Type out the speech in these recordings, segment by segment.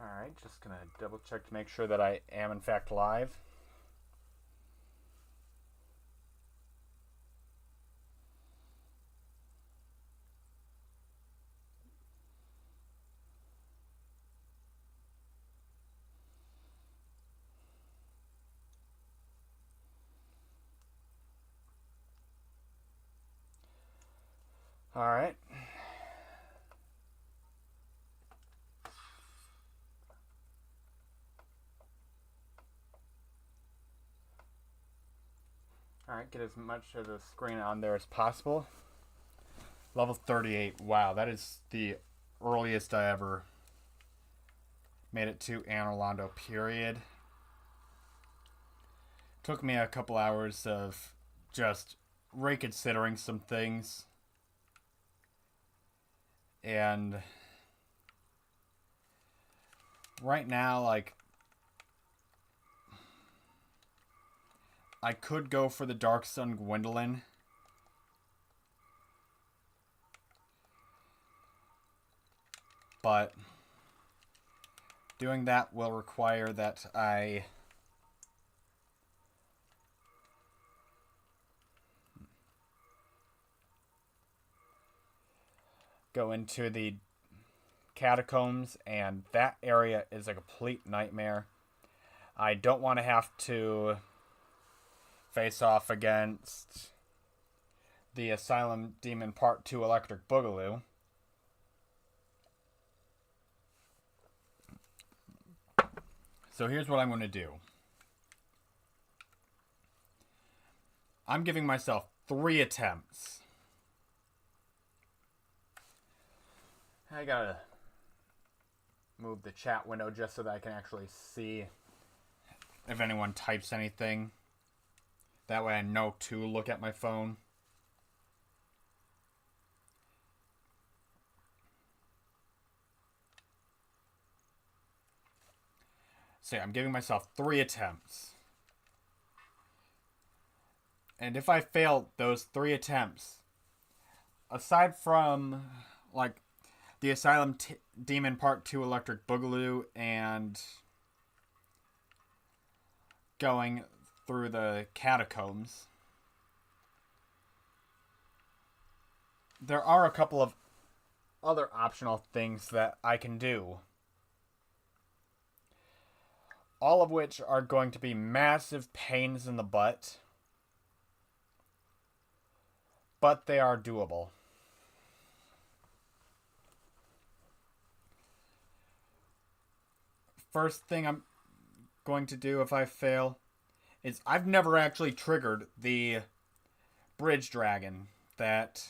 Alright, just gonna double check to make sure that I am in fact live. Alright. Alright, get as much of the screen on there as possible. Level 38. Wow, that is the earliest I ever made it to Anor Londo, period. Took me a couple hours of just reconsidering some things. And right now, like, I could go for the Dark Sun Gwendolyn. But doing that will require that I go into the catacombs, and that area is a complete nightmare. I don't want to have to face off against the Asylum Demon Part 2 Electric Boogaloo. So here's what I'm going to do. I'm giving myself 3 attempts. I gotta move the chat window just so that I can actually see if anyone types anything. That way I know to look at my phone. So yeah, I'm giving myself 3 attempts. And if I fail those 3 attempts, aside from, like, the Asylum Demon Part 2 Electric Boogaloo and going through the catacombs, there are a couple of other optional things that I can do. All of which are going to be massive pains in the butt. But they are doable. First thing I'm going to do if I fail is I've never actually triggered the bridge dragon that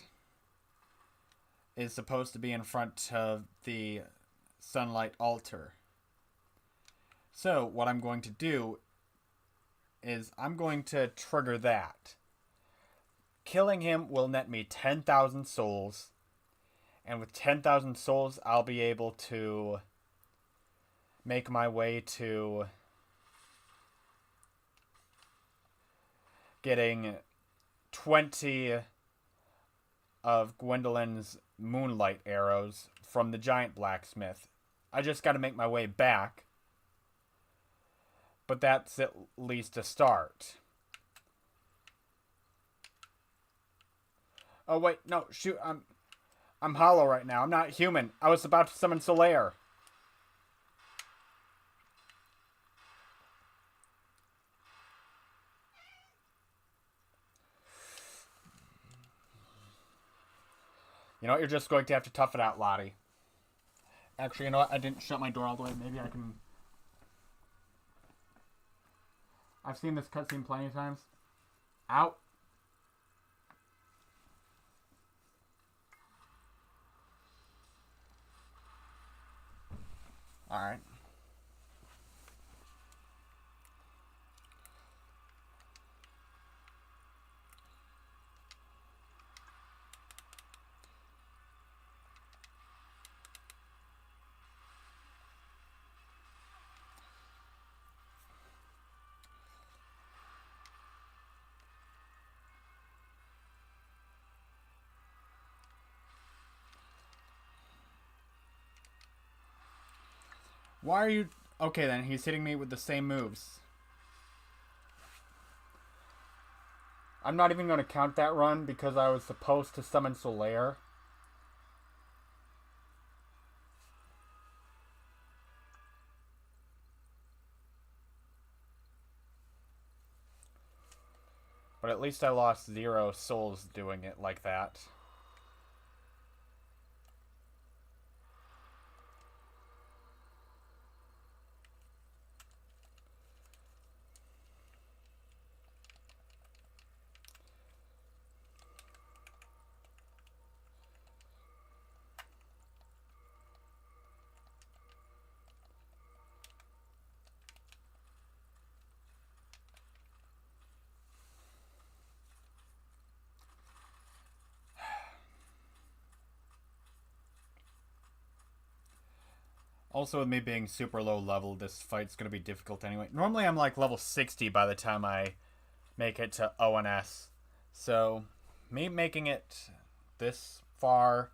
is supposed to be in front of the sunlight altar. So what I'm going to do is I'm going to trigger that. Killing him will net me 10,000 souls. And with 10,000 souls, I'll be able to make my way to getting 20 of Gwendolyn's moonlight arrows from the giant blacksmith. I just got to make my way back. But that's at least a start. Oh wait, no, shoot, I'm hollow right now. I'm not human. I was about to summon Solaire. You know what? You're just going to have to tough it out, Lottie. Actually, you know what? I didn't shut my door all the way. Maybe I can... I've seen this cutscene plenty of times. Out. Alright. Why are you... Okay, then. He's hitting me with the same moves. I'm not even going to count that run because I was supposed to summon Solaire. But at least I lost 0 souls doing it like that. Also, with me being super low level, this fight's going to be difficult anyway. Normally, I'm like level 60 by the time I make it to ONS. So, me making it this far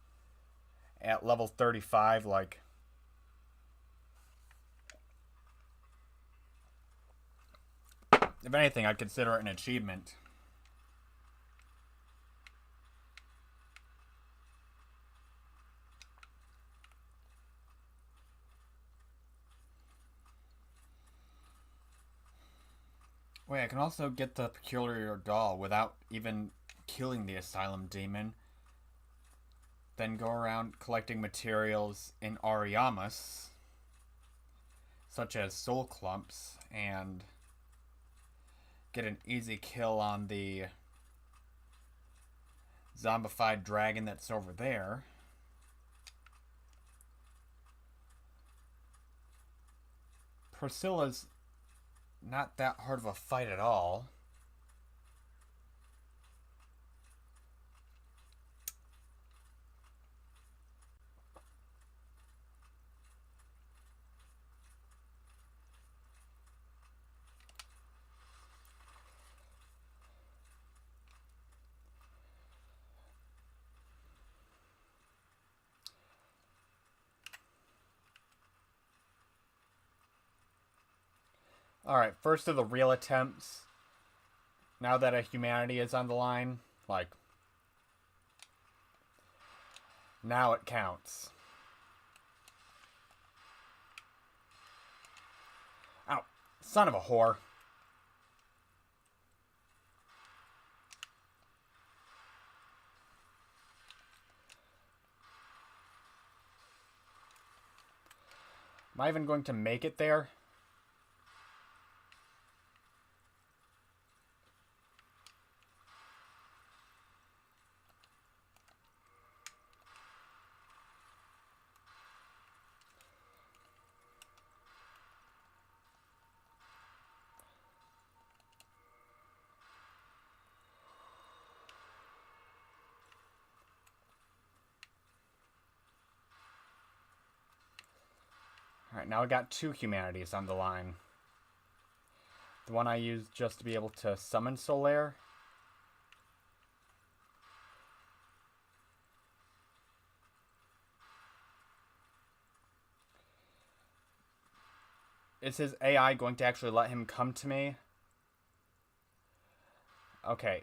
at level 35, like... If anything, I'd consider it an achievement. Wait, I can also get the Peculiar Doll without even killing the Asylum Demon. Then go around collecting materials in Ariamus, such as Soul Clumps, and get an easy kill on the zombified dragon that's over there. Priscilla's not that hard of a fight at all. Alright, first of the real attempts. Now that a humanity is on the line, like, now it counts. Ow, son of a whore. Am I even going to make it there? Alright, now I got 2 humanities on the line. The one I used just to be able to summon Solaire. Is his AI going to actually let him come to me? Okay.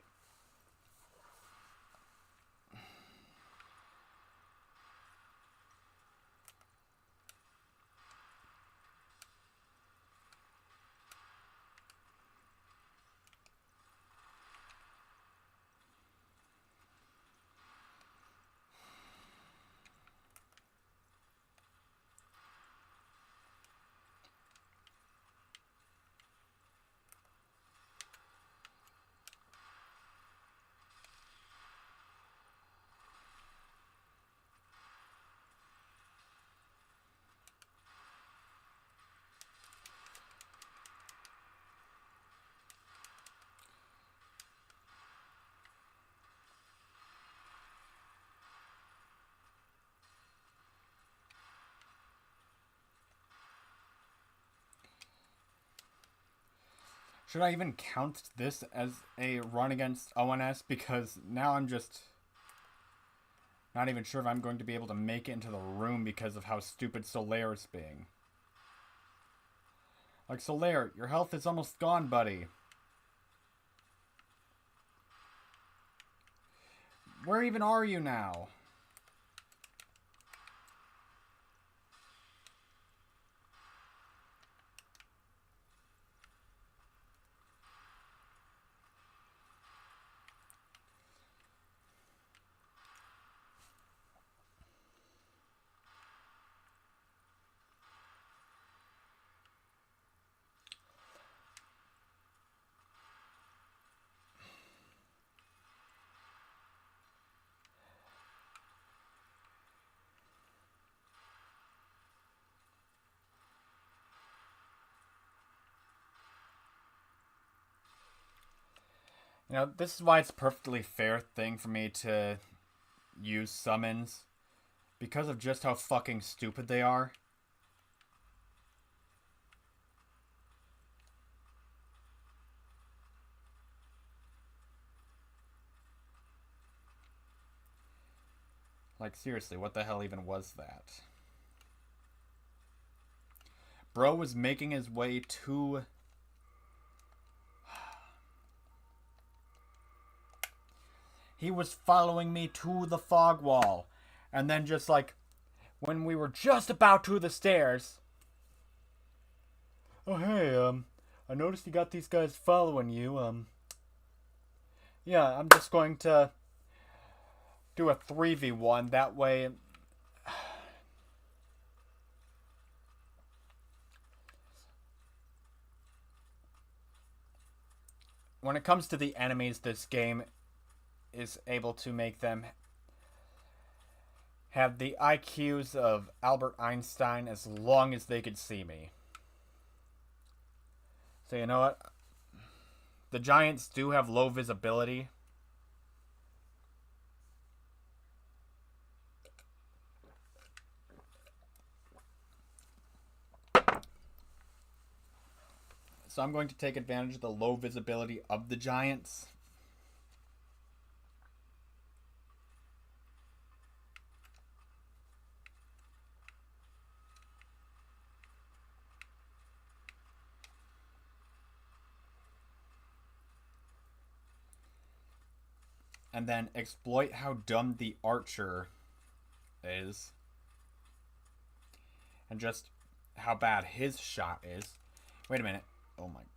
Should I even count this as a run against ONS? Because now I'm just not even sure if I'm going to be able to make it into the room because of how stupid Solaire is being. Like, Solaire, your health is almost gone, buddy. Where even are you now? You know, this is why it's a perfectly fair thing for me to use summons. Because of just how fucking stupid they are. Like, seriously, what the hell even was that? Bro was making his way to... He was following me to the fog wall. And then just like, when we were just about to the stairs... Oh, hey, I noticed you got these guys following you, Yeah, I'm just going to do a 3v1. That way... When it comes to the enemies, this game is able to make them have the IQs of Albert Einstein as long as they could see me. So you know what? The Giants do have low visibility. So I'm going to take advantage of the low visibility of the Giants. And then exploit how dumb the archer is. And just how bad his shot is. Wait a minute. Oh my god.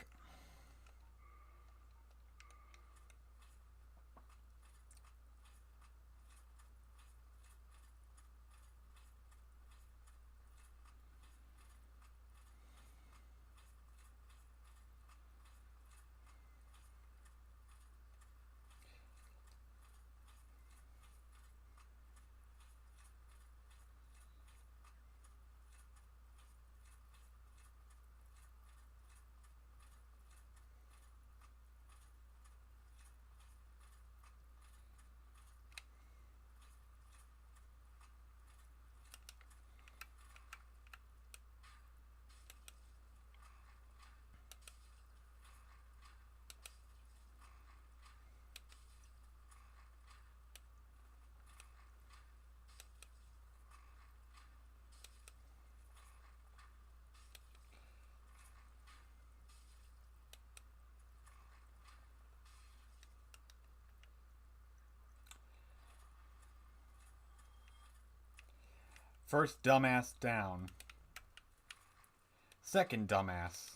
First dumbass down. Second dumbass.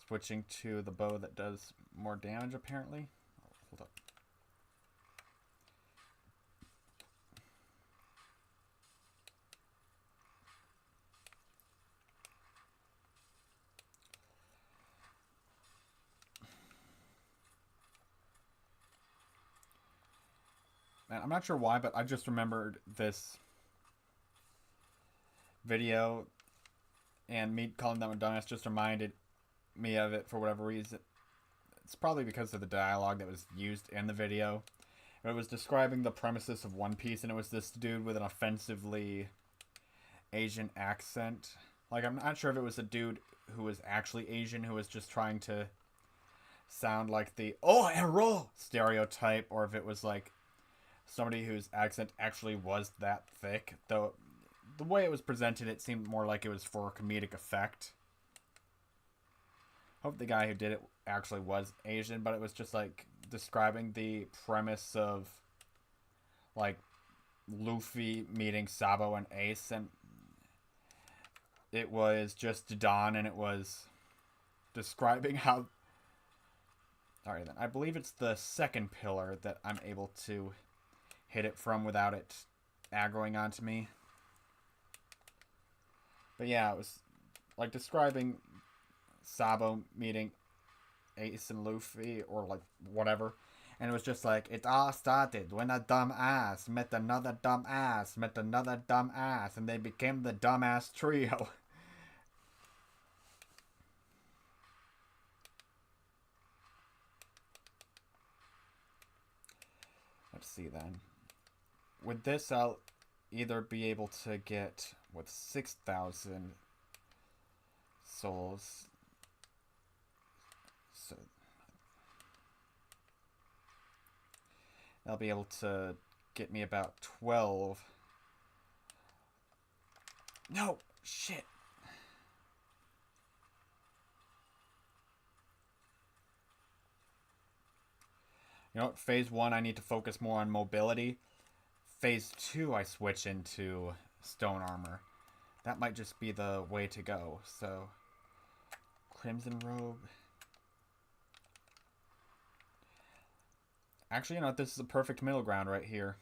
Switching to the bow that does more damage, apparently. Oh, hold up. Man, I'm not sure why, but I just remembered this video, and me calling them a dumbass just reminded me of it for whatever reason. It's probably because of the dialogue that was used in the video. It was describing the premises of One Piece, and it was this dude with an offensively Asian accent. Like, I'm not sure if it was a dude who was actually Asian who was just trying to sound like the "oh hero" stereotype, or if it was like somebody whose accent actually was that thick, though the way it was presented, it seemed more like it was for comedic effect. Hope the guy who did it actually was Asian, but it was just like describing the premise of like Luffy meeting Sabo and Ace, and it was just Don, and it was describing how. Alright then, I believe it's the second pillar that I'm able to hit it from without it aggroing onto me. But yeah, it was like describing Sabo meeting Ace and Luffy, or like whatever. And it was just like, it all started when a dumb ass met another dumb ass, met another dumb ass, and they became the dumbass trio. Let's see then. With this, I'll either be able to get, with 6,000 souls. So they'll be able to get me about 12. No! Shit! You know what? Phase 1, I need to focus more on mobility. Phase 2, I switch into stone armor. That might just be the way to go. So, Crimson Robe. Actually, you know what? This is a perfect middle ground right here.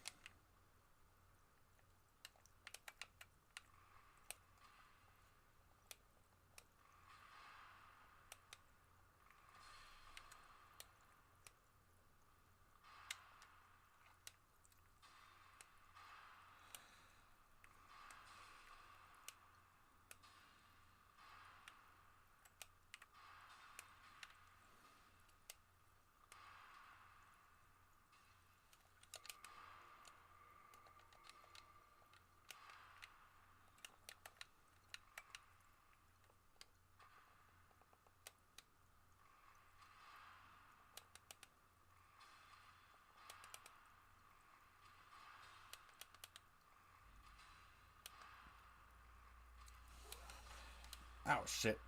Oh, shit.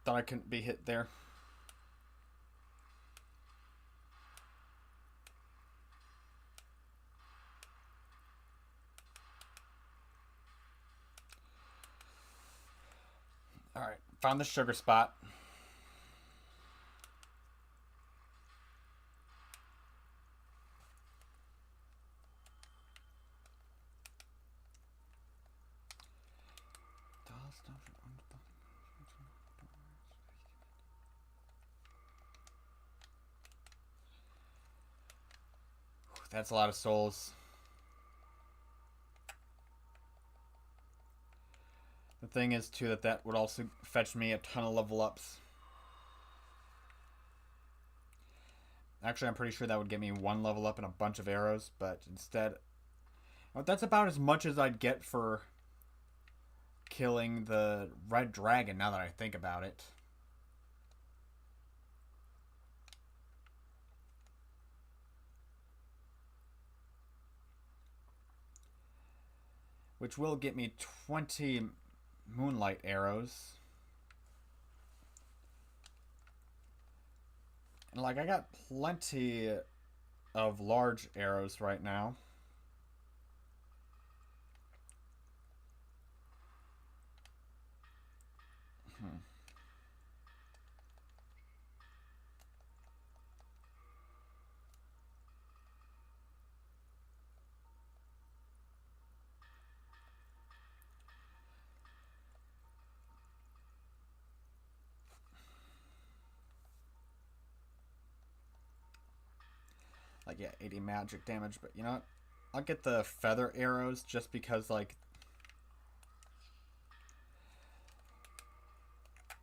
Thought I couldn't be hit there. Alright, found the sugar spot. That's a lot of souls. The thing is, too, that would also fetch me a ton of level ups. Actually, I'm pretty sure that would get me 1 level up and a bunch of arrows, but instead... Well, that's about as much as I'd get for killing the red dragon, now that I think about it. Which will get me 20 moonlight arrows. And like, I got plenty of large arrows right now. Like, yeah, 80 magic damage, but you know what? I'll get the feather arrows just because, like,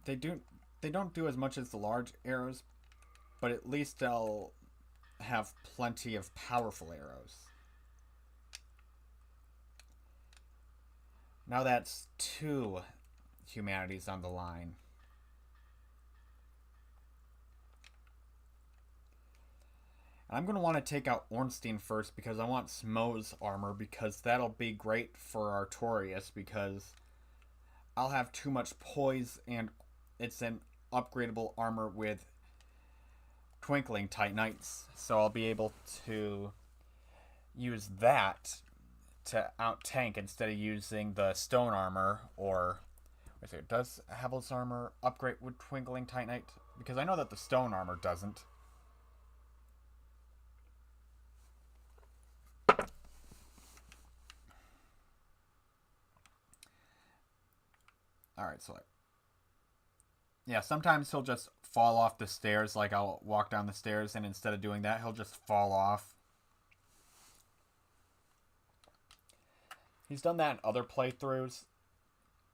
they don't do as much as the large arrows, but at least they'll have plenty of powerful arrows. Now that's 2 humanities on the line. I'm going to want to take out Ornstein first because I want Smo's armor because that'll be great for Artorias because I'll have too much poise and it's an upgradable armor with Twinkling Titanites. So I'll be able to use that to out tank instead of using the stone armor or does Havel's armor upgrade with Twinkling Titanite? Because I know that the stone armor doesn't. Alright, so yeah, sometimes he'll just fall off the stairs. Like I'll walk down the stairs and instead of doing that, he'll just fall off. He's done that in other playthroughs.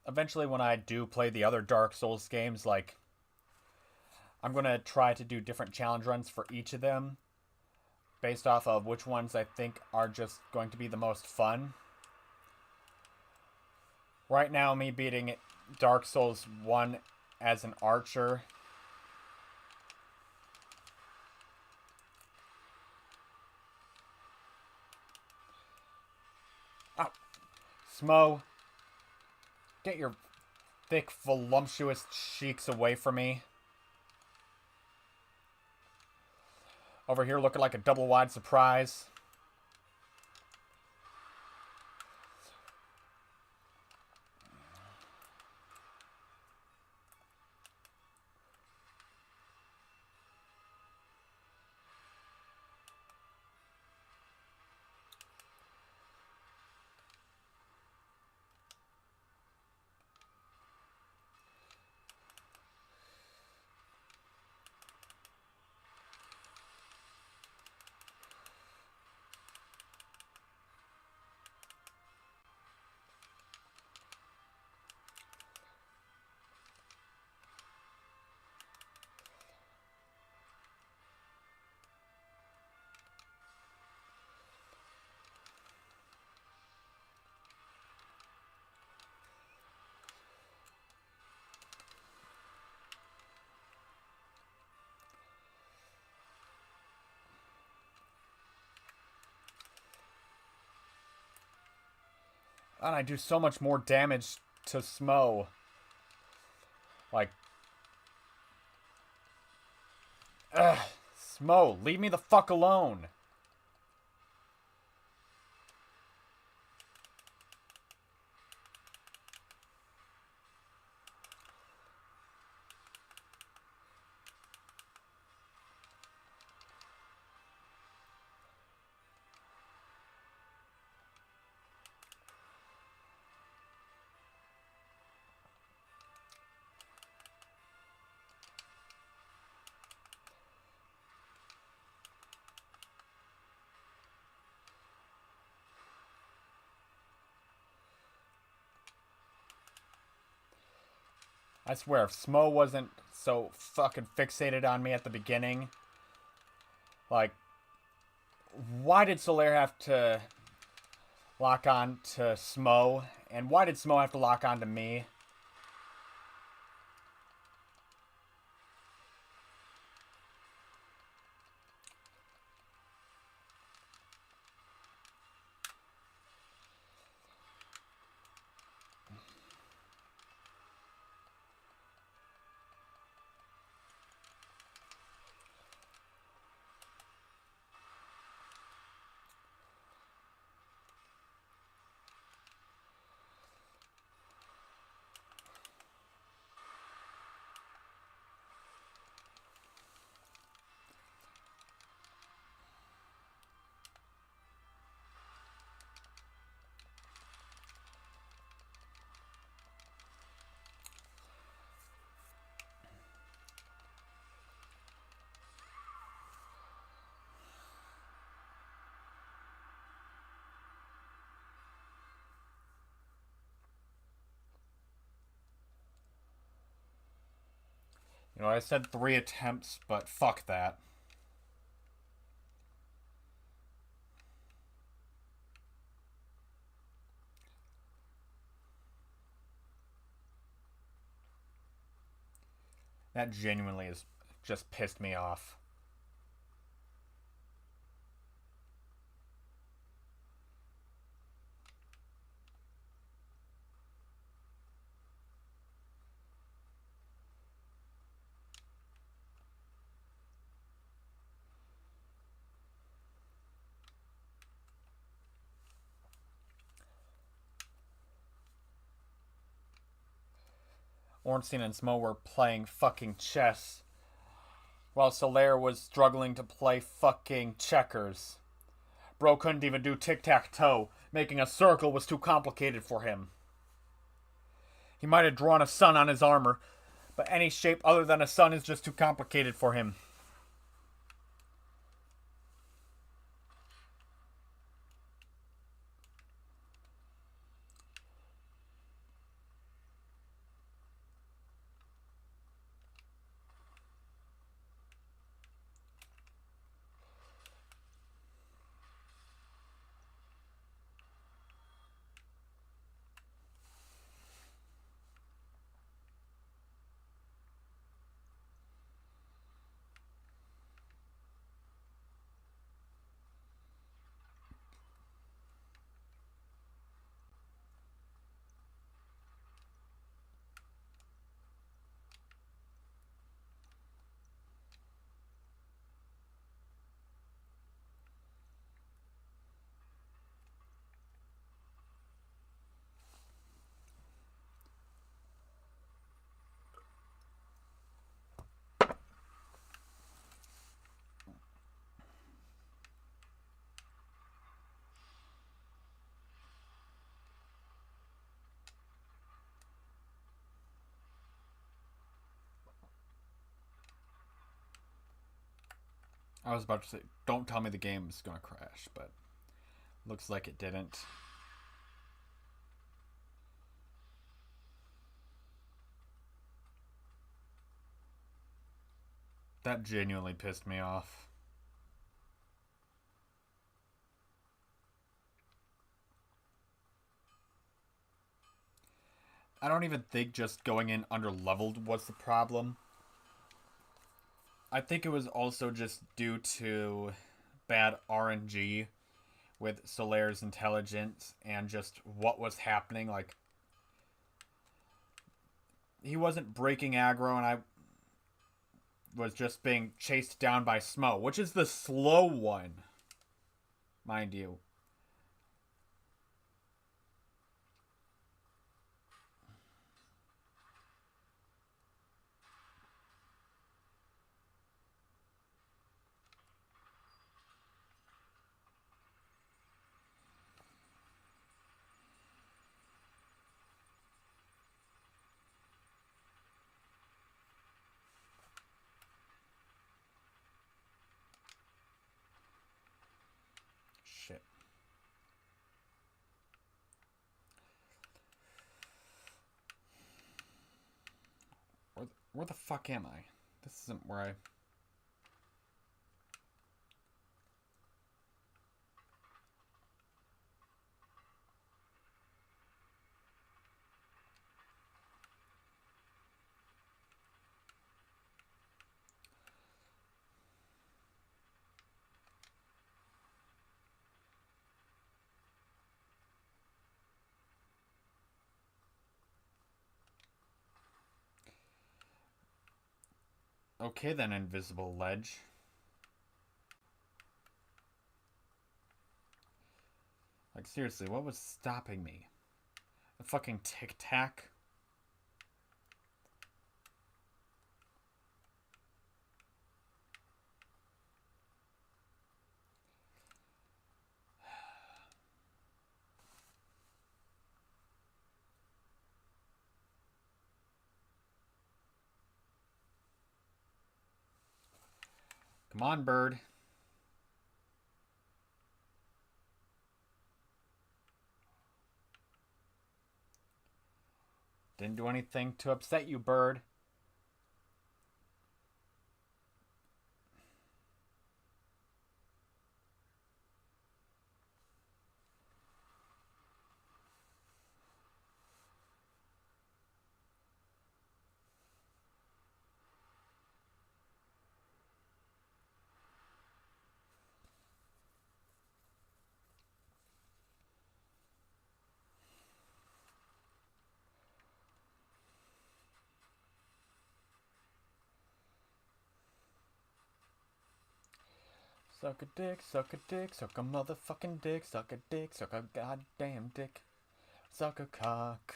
Eventually, when I do play the other Dark Souls games, like, I'm going to try to do different challenge runs for each of them based off of which ones I think are just going to be the most fun. Right now, me beating Dark Souls 1 as an archer. Oh, Smo, get your thick, voluptuous cheeks away from me. Over here looking like a double-wide surprise. And I do so much more damage to Smo. Like, ugh, Smo, leave me the fuck alone. I swear, if Smo wasn't so fucking fixated on me at the beginning, like, why did Solaire have to lock on to Smo? And why did Smo have to lock on to me? You know, I said 3 attempts, but fuck that. That genuinely has just pissed me off. Ornstein and Smo were playing fucking chess, while Solaire was struggling to play fucking checkers. Bro couldn't even do tic-tac-toe. Making a circle was too complicated for him. He might have drawn a sun on his armor, but any shape other than a sun is just too complicated for him. I was about to say, don't tell me the game's gonna crash, but looks like it didn't. That genuinely pissed me off. I don't even think just going in under leveled was the problem. I think it was also just due to bad RNG with Solaire's intelligence and just what was happening. Like, he wasn't breaking aggro, and I was just being chased down by Smo, which is the slow one, mind you. Shit. Where the fuck am I? This isn't where I... Okay then, invisible ledge. Like, seriously, what was stopping me? A fucking tic-tac? Come on, bird. Didn't do anything to upset you, bird. Suck a dick, suck a dick, suck a motherfucking dick, suck a dick, suck a goddamn dick. Suck a cock.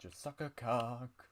Just suck a cock.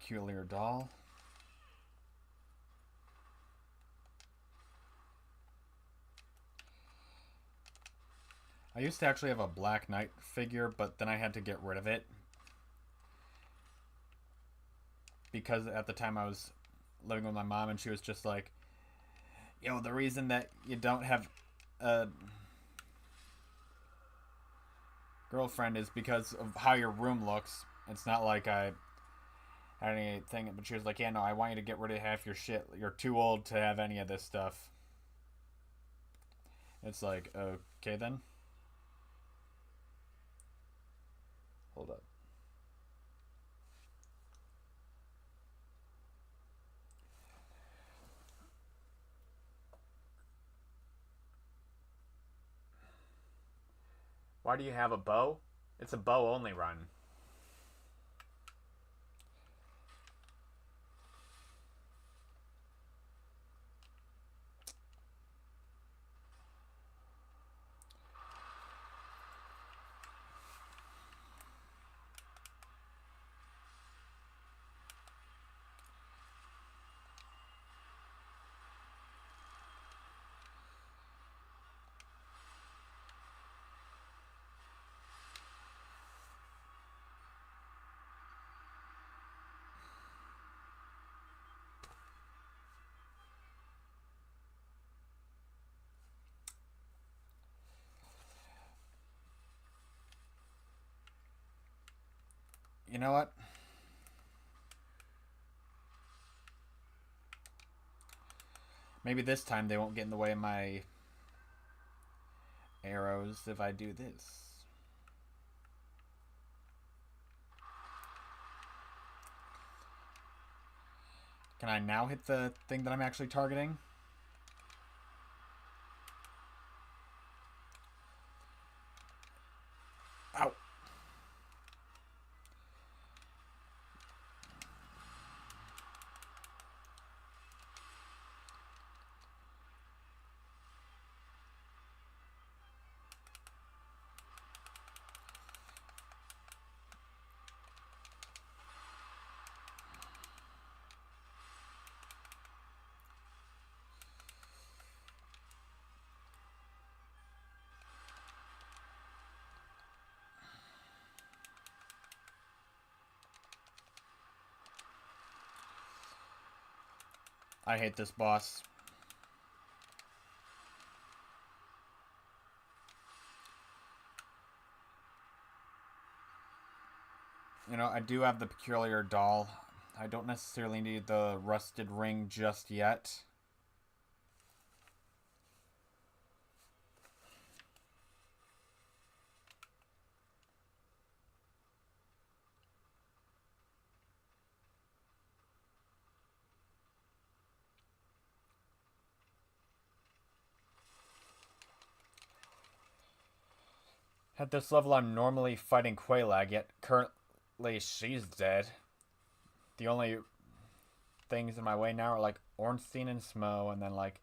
peculiar doll. I used to actually have a Black Knight figure, but then I had to get rid of it. Because at the time I was living with my mom and she was just like, yo, the reason that you don't have a girlfriend is because of how your room looks. It's not like I had anything, but she was like, yeah, no, I want you to get rid of half your shit. You're too old to have any of this stuff. It's like, okay then. Hold up. Why do you have a bow? It's a bow only run. You know what? Maybe this time they won't get in the way of my arrows if I do this. Can I now hit the thing that I'm actually targeting? Ow. I hate this boss. You know, I do have the peculiar doll. I don't necessarily need the rusted ring just yet. At this level, I'm normally fighting Quelaag, yet currently she's dead. The only things in my way now are like Ornstein and Smo, and then like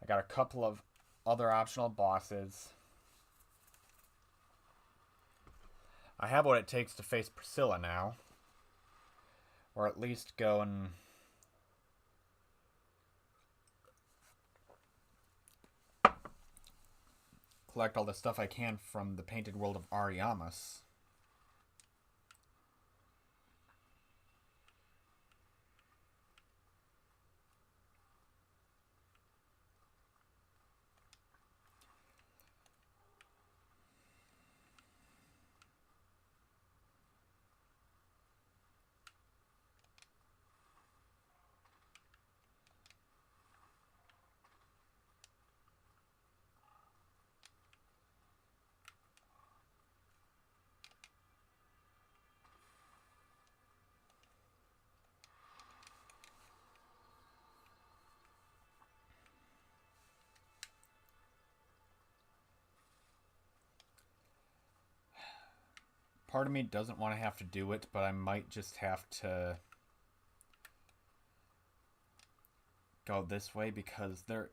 I got a couple of other optional bosses. I have what it takes to face Priscilla now. Or at least go and collect all the stuff I can from the Painted World of Ariamis. Part of me doesn't want to have to do it, but I might just have to go this way because there.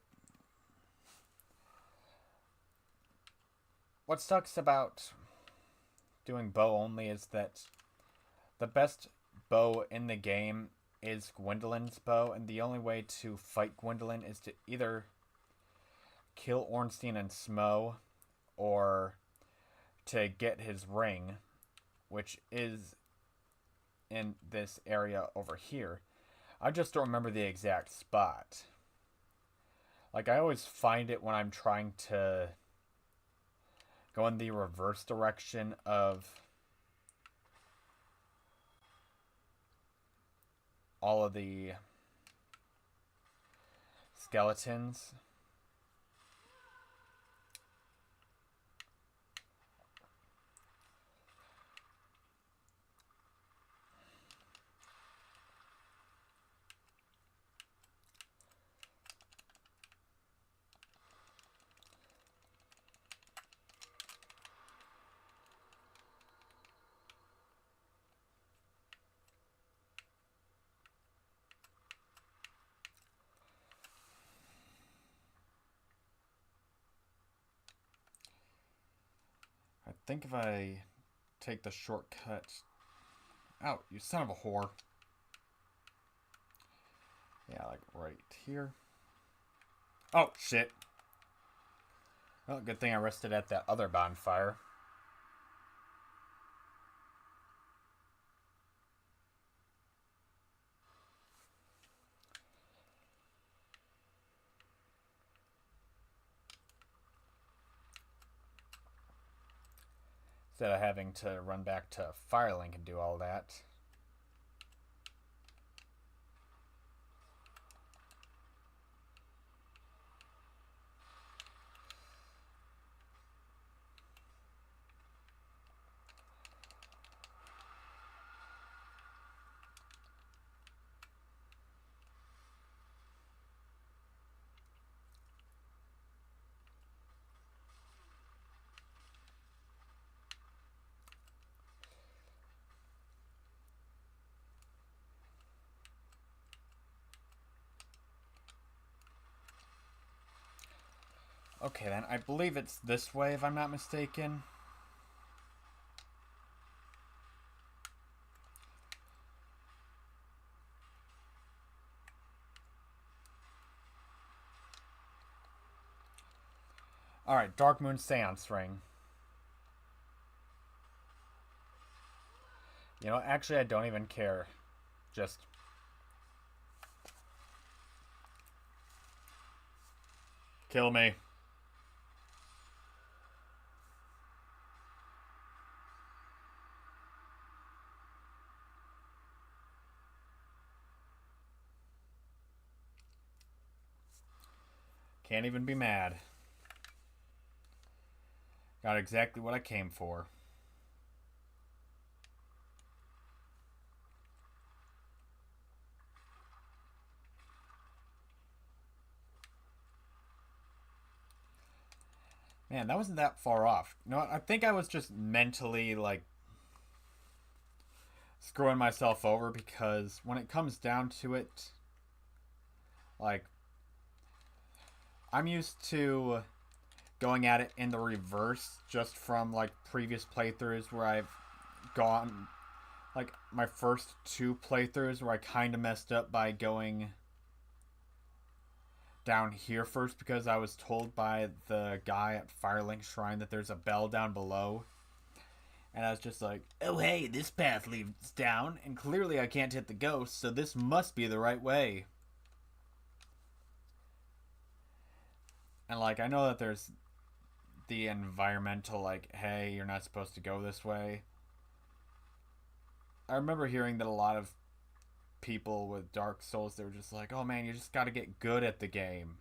What sucks about doing bow only is that the best bow in the game is Gwendolyn's bow, and the only way to fight Gwendolyn is to either kill Ornstein and Smough or to get his ring, which is in this area over here. I just don't remember the exact spot. Like, I always find it when I'm trying to go in the reverse direction of all of the skeletons. I think if I take the shortcut... Ow, you son of a whore. Yeah, like right here. Oh, shit. Well, good thing I rested at that other bonfire. Instead of having to run back to Firelink and do all that. Okay, then. I believe it's this way, if I'm not mistaken. Alright, Darkmoon Seance Ring. You know, actually, I don't even care. Just... kill me. Can't even be mad. Got exactly what I came for. Man, that wasn't that far off. You know what? I think I was just mentally, like, screwing myself over because when it comes down to it, like, I'm used to going at it in the reverse just from, like, previous playthroughs where I've gone, like, my first two playthroughs where I kind of messed up by going down here first because I was told by the guy at Firelink Shrine that there's a bell down below. And I was just like, oh hey, this path leads down, and clearly I can't hit the ghost, so this must be the right way. And like, I know that there's the environmental, like, hey, you're not supposed to go this way. I remember hearing that a lot of people with Dark Souls, they were just like, oh man, you just gotta get good at the game.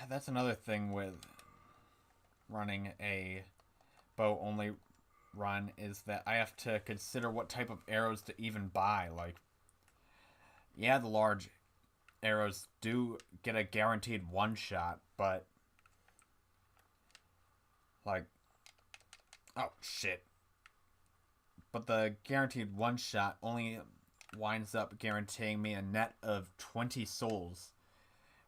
That's another thing with running a bow only run is that I have to consider what type of arrows to even buy. Like, yeah, the large arrows do get a guaranteed one shot, but like, oh shit. But the guaranteed one shot only winds up guaranteeing me a net of 20 souls,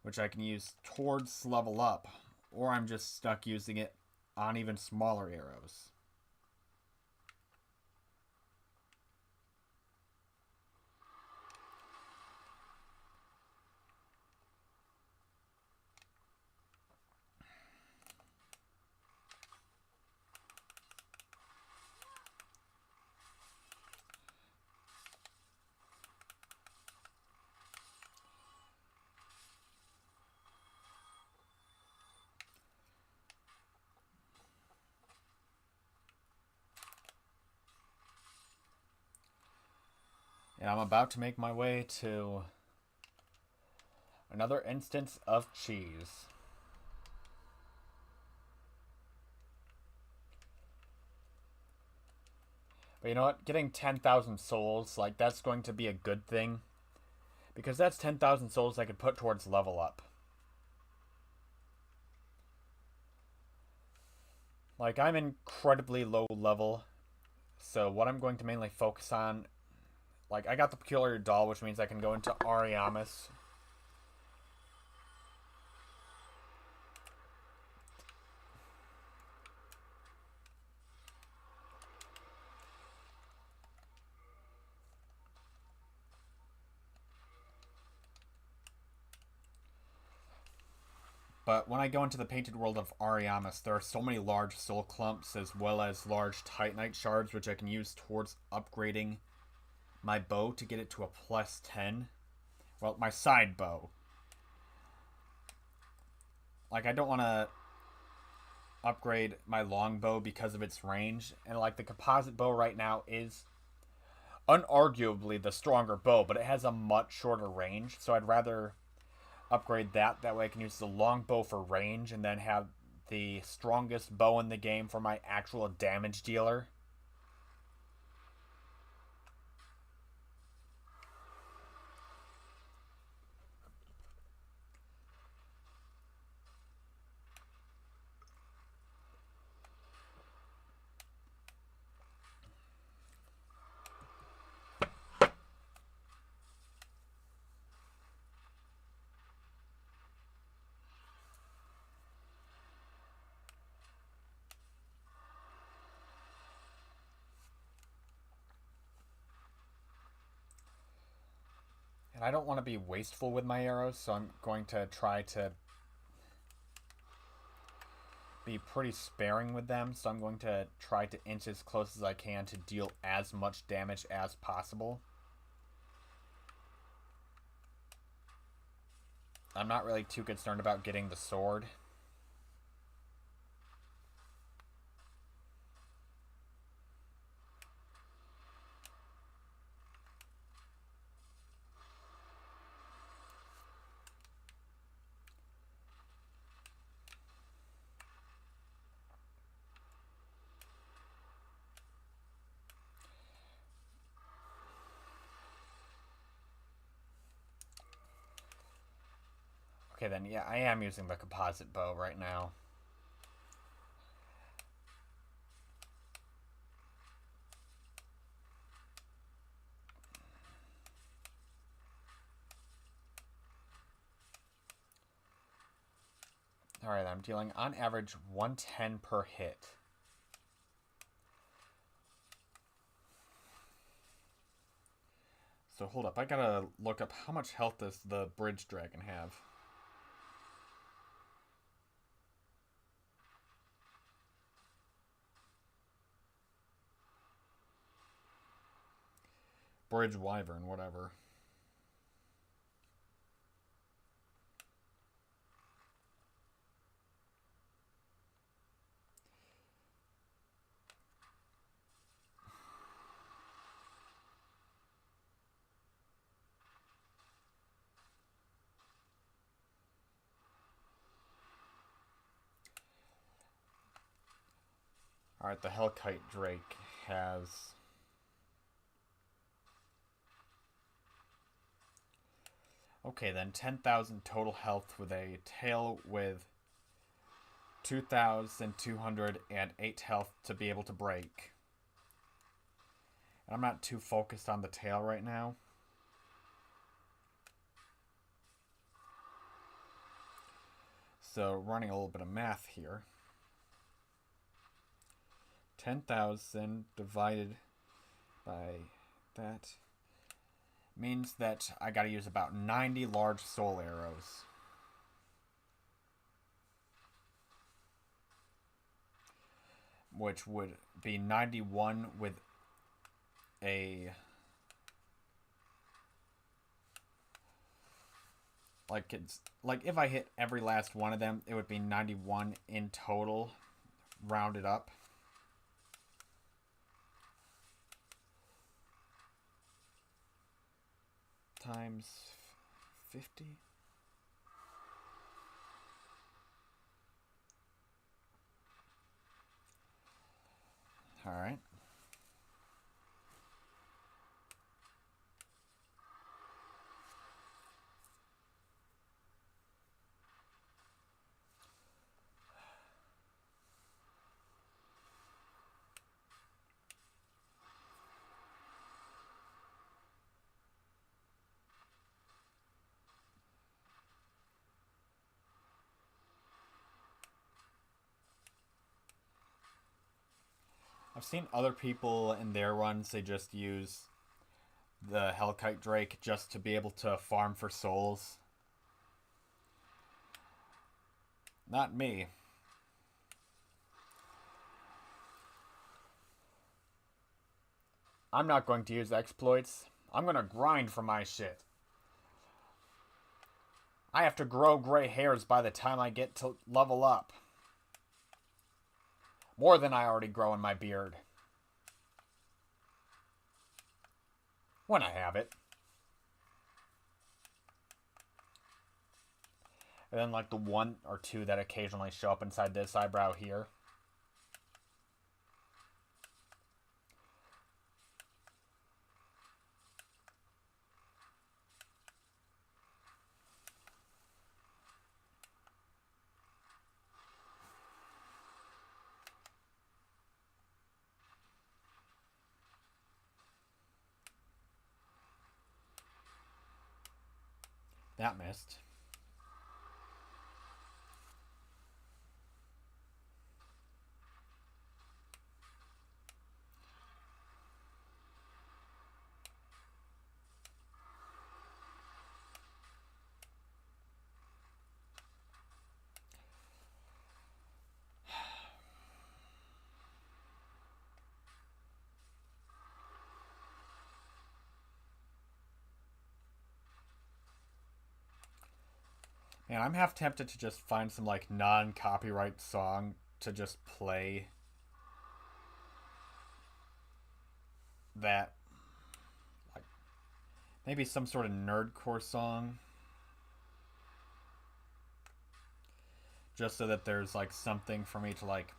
which I can use towards level up, or I'm just stuck using it on even smaller arrows. And I'm about to make my way to another instance of cheese. But you know what? Getting 10,000 souls, like, that's going to be a good thing. Because that's 10,000 souls I could put towards level up. Like, I'm incredibly low level. So what I'm going to mainly focus on, like, I got the Peculiar Doll, which means I can go into Ariamis. But when I go into the painted world of Ariamis, there are so many large soul clumps as well as large Titanite shards, which I can use towards upgrading my bow to get it to a plus 10. Well, my side bow. Like, I don't want to upgrade my longbow because of its range. And, like, the composite bow right now is unarguably the stronger bow, but it has a much shorter range. So I'd rather upgrade that. That way I can use the longbow for range and then have the strongest bow in the game for my actual damage dealer. And I don't want to be wasteful with my arrows, so I'm going to try to be pretty sparing with them. So I'm going to try to inch as close as I can to deal as much damage as possible. I'm not really too concerned about getting the sword. Okay, then, yeah, I am using the composite bow right now. Alright, I'm dealing on average 110 per hit. So hold up, I gotta look up how much health does the bridge dragon have. Bridge wyvern, whatever. Alright, the Hellkite Drake has... Okay, then 10,000 total health with a tail with 2,208 health to be able to break. And I'm not too focused on the tail right now. So running a little bit of math here. 10,000 divided by that means that I gotta use about 90 large soul arrows. Which would be 91 with a... Like, it's like if I hit every last one of them, it would be 91 in total, rounded up. Times 50. All right. I've seen other people in their runs, they just use the Hellkite Drake just to be able to farm for souls. Not me. I'm not going to use exploits. I'm going to grind for my shit. I have to grow gray hairs by the time I get to level up. More than I already grow in my beard. When I have it. And then like the 1 or 2 that occasionally show up inside this eyebrow here. That missed. Man, I'm half tempted to just find some like non-copyright song to just play that, like maybe some sort of nerdcore song, just so that there's like something for me to like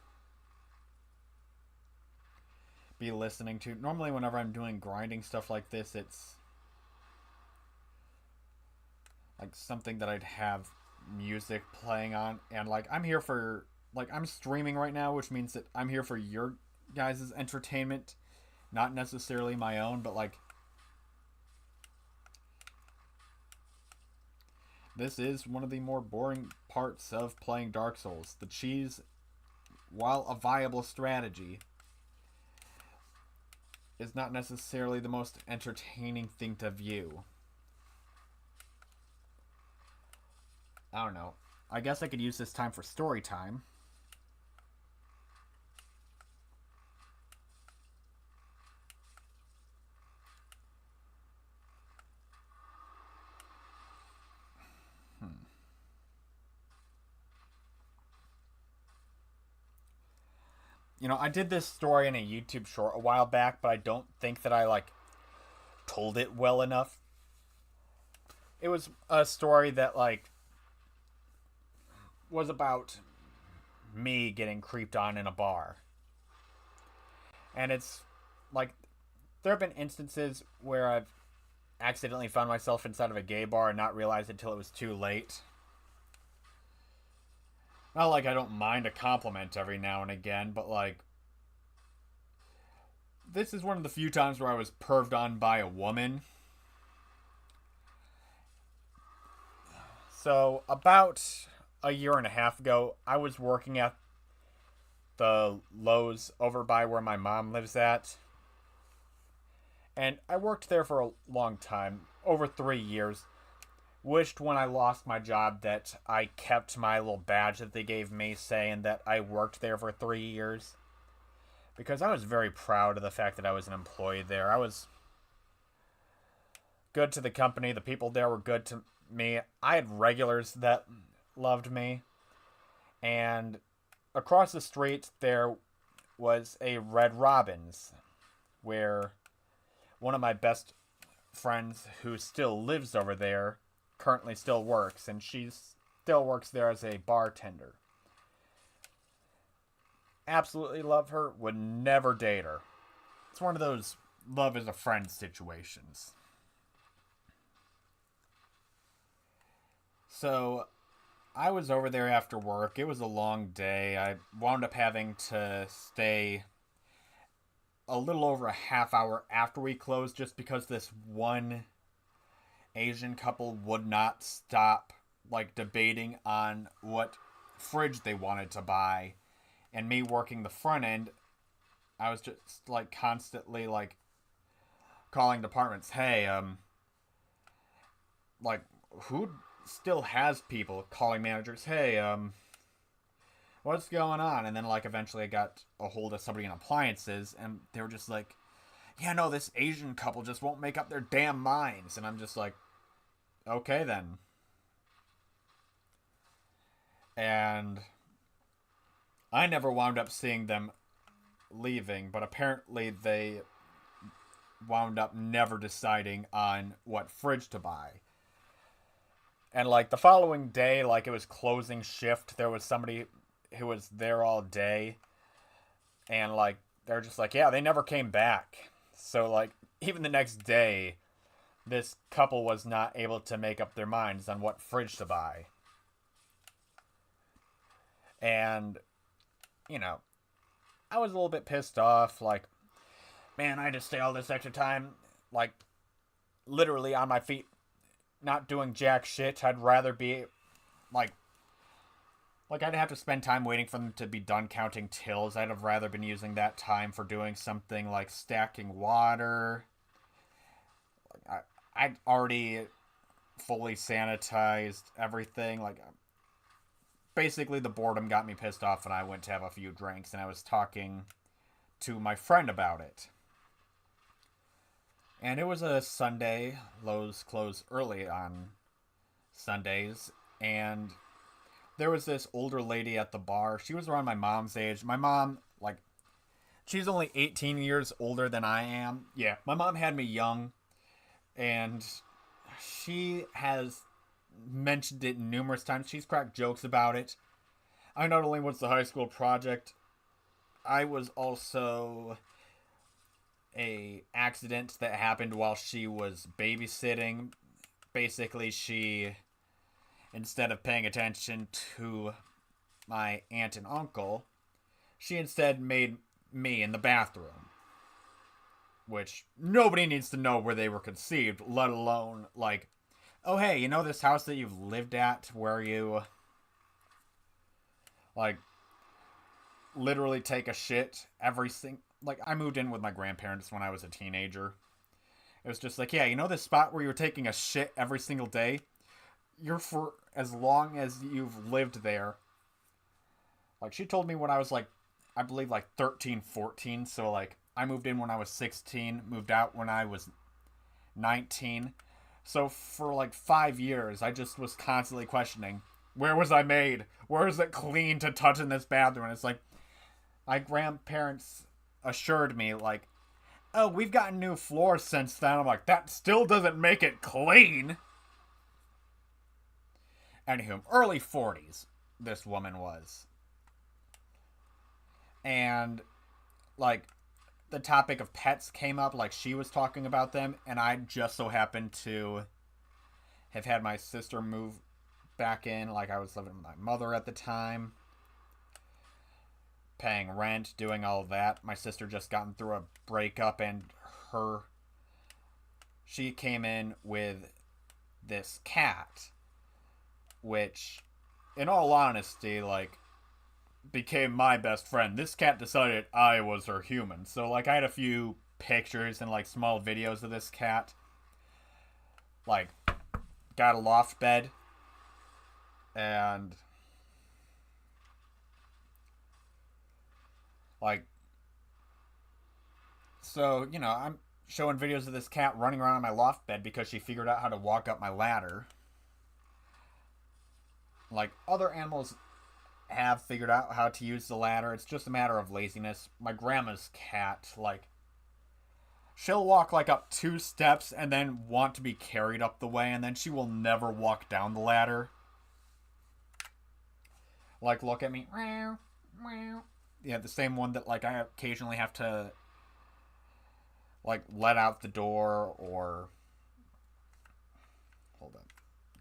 be listening to. Normally whenever I'm doing grinding stuff like this, it's like something that I'd have music playing on, and like I'm here for, like, I'm streaming right now, which means that I'm here for your guys' entertainment, not necessarily my own. But like, this is one of the more boring parts of playing Dark Souls. The cheese, while a viable strategy, is not necessarily the most entertaining thing to view. I don't know. I guess I could use this time for story time. You know, I did this story in a YouTube short a while back, but I don't think that I like told it well enough. It was a story that like was about me getting creeped on in a bar. And it's like there have been instances where I've accidentally found myself inside of a gay bar and not realized it until it was too late. Not like I don't mind a compliment every now and again, but like this is one of the few times where I was perved on by a woman. So about a year and a half ago, I was working at the Lowe's over by where my mom lives at. And I worked there for a long time, over 3 years. Wished when I lost my job that I kept my little badge that they gave me saying that I worked there for 3 years. Because I was very proud of the fact that I was an employee there. I was good to the company. The people there were good to me. I had regulars that loved me. And across the street, there was a Red Robin's where one of my best friends who still lives over there currently still works, and she still works there as a bartender. Absolutely love her, would never date her. It's one of those love as a friend situations. So I was over there after work. It was a long day. I wound up having to stay a little over a half hour after we closed just because this one Asian couple would not stop like debating on what fridge they wanted to buy. And me working the front end, I was just like constantly like calling departments, hey, like who still has people calling managers, hey, what's going on? And then like eventually I got a hold of somebody in appliances and they were just like, yeah, no, this Asian couple just won't make up their damn minds. And I'm just like, okay then. And I never wound up seeing them leaving, but apparently they wound up never deciding on what fridge to buy. And like the following day, like it was closing shift, there was somebody who was there all day, and like they're just like, yeah, they never came back. So like even the next day, this couple was not able to make up their minds on what fridge to buy. And you know, I was a little bit pissed off. Like, man, I had to stay all this extra time, like, literally on my feet, not doing jack shit. I'd rather be, like, I'd have to spend time waiting for them to be done counting tills. I'd have rather been using that time for doing something like stacking water. I'd already fully sanitized everything. Like, basically the boredom got me pissed off and I went to have a few drinks and I was talking to my friend about it. And it was a Sunday. Lowe's closed early on Sundays. And there was this older lady at the bar. She was around my mom's age. My mom, like, she's only 18 years older than I am. Yeah, my mom had me young. And she has mentioned it numerous times. She's cracked jokes about it. I not only was the high school project, I was also a accident that happened while she was babysitting. Basically, she, instead of paying attention to my aunt and uncle, she instead made me in the bathroom. Which nobody needs to know where they were conceived, let alone, like, oh, hey, you know this house that you've lived at where you, like, literally take a shit every single... Like, I moved in with my grandparents when I was a teenager. It was just like, yeah, you know this spot where you're taking a shit every single day? You're for as long as you've lived there. Like, she told me when I was, like, I believe, like, 13, 14. So, like, I moved in when I was 16, moved out when I was 19. So for like 5 years, I just was constantly questioning, where was I made? Where is it clean to touch in this bathroom? And it's like, my grandparents assured me, like, oh, we've gotten new floors since then. I'm like, that still doesn't make it clean. Anywho, early 40s, this woman was. And, like, the topic of pets came up, like she was talking about them, and I just so happened to have had my sister move back in. Like I was living with my mother at the time, paying rent, doing all of that. My sister just gotten through a breakup, and she came in with this cat, which, in all honesty, like, became my best friend. This cat decided I was her human. So, like, I had a few pictures and, like, small videos of this cat. Like, got a loft bed. And, like, so, you know, I'm showing videos of this cat running around on my loft bed because she figured out how to walk up my ladder. Like, other animals have figured out how to use the ladder. It's just a matter of laziness. My grandma's cat, like, she'll walk, like, up 2 steps and then want to be carried up the way, and then she will never walk down the ladder. Like, look at me. Yeah, the same one that, like, I occasionally have to, like, let out the door or... Hold on.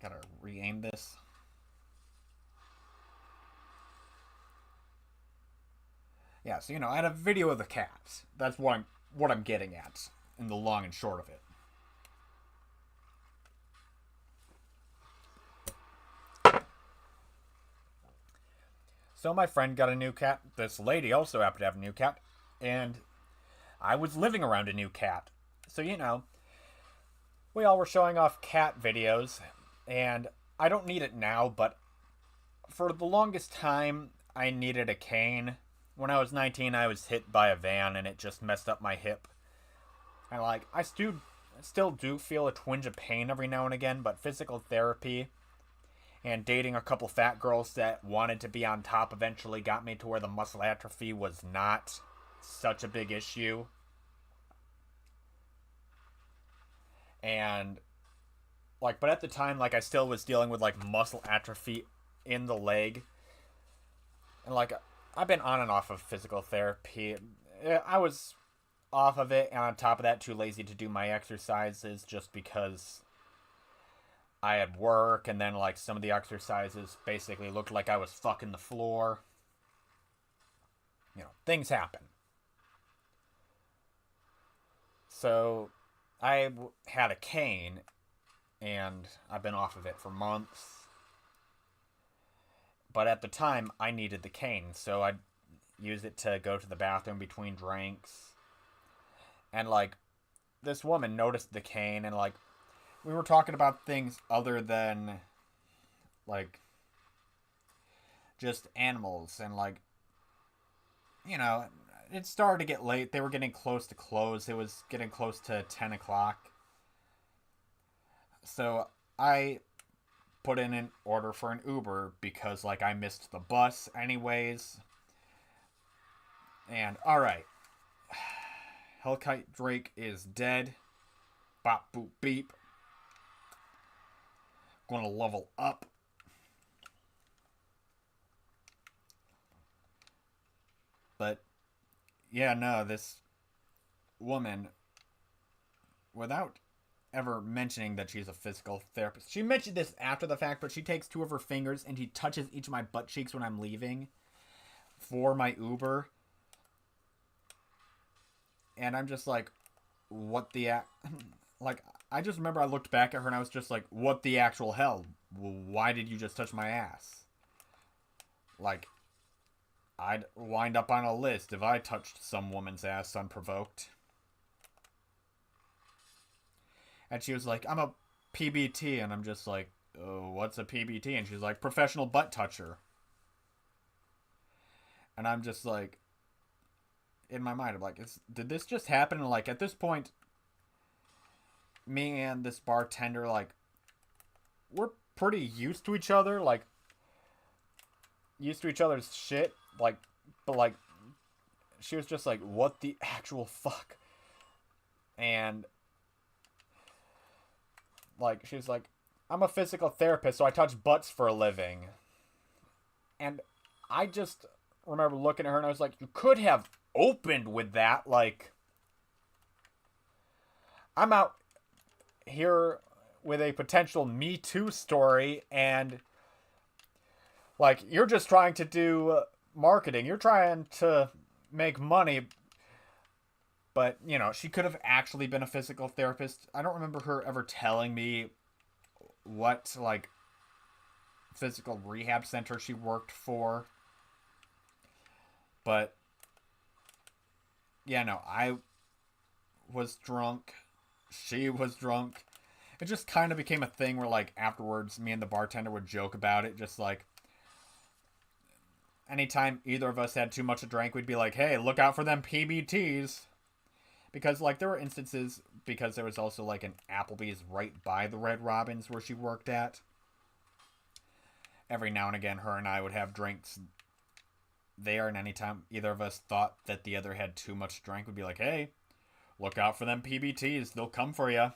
Gotta re-aim this. Yeah, so, you know, I had a video of the cat. That's what I'm getting at in the long and short of it. So my friend got a new cat. This lady also happened to have a new cat. And I was living around a new cat. So, you know, we all were showing off cat videos. And I don't need it now, but for the longest time, I needed a cane. When I was 19, I was hit by a van and it just messed up my hip. And, like, I still do feel a twinge of pain every now and again, but physical therapy and dating a couple fat girls that wanted to be on top eventually got me to where the muscle atrophy was not such a big issue. And, like, but at the time, like, I still was dealing with, like, muscle atrophy in the leg. And, like, I've been on and off of physical therapy. I was off of it, and on top of that, too lazy to do my exercises just because I had work, and then, like, some of the exercises basically looked like I was fucking the floor. You know, things happen. So, I had a cane, and I've been off of it for months. But at the time, I needed the cane, so I'd use it to go to the bathroom between drinks. And, like, this woman noticed the cane, and, like, we were talking about things other than, like, just animals. And, like, you know, it started to get late. They were getting close to close. It was getting close to 10 o'clock. So I put in an order for an Uber because, like, I missed the bus anyways. And, alright. Hellkite Drake is dead. Bop, boop, beep. Gonna level up. But, yeah, no, this woman, without ever mentioning that she's a physical therapist. She mentioned this after the fact, but she takes 2 of her fingers and she touches each of my butt cheeks when I'm leaving for my Uber. And I'm just like, what the... Like, I just remember I looked back at her and I was just like, what the actual hell? Why did you just touch my ass? Like, I'd wind up on a list if I touched some woman's ass unprovoked. And she was like, I'm a PBT. And I'm just like, oh, what's a PBT? And she's like, professional butt toucher. And I'm just like, in my mind, I'm like, did this just happen? And, like, at this point, me and this bartender, like, we're pretty used to each other. Like, used to each other's shit. Like, but, like, she was just like, what the actual fuck? And, like, she was like, I'm a physical therapist, so I touch butts for a living. And I just remember looking at her and I was like, you could have opened with that. Like, I'm out here with a potential Me Too story, and like you're just trying to do marketing. You're trying to make money, but you know she could have actually been a physical therapist. I don't remember her ever telling me what like physical rehab center she worked for, but yeah, no, I was drunk. She was drunk. It just kind of became a thing where, like, afterwards, me and the bartender would joke about it. Just like, anytime either of us had too much to drink, we'd be like, hey, look out for them PBTs. Because, like, there were instances, because there was also, like, an Applebee's right by the Red Robins where she worked at. Every now and again, her and I would have drinks there, and anytime either of us thought that the other had too much drink, we'd be like, hey, look out for them PBTs. They'll come for you.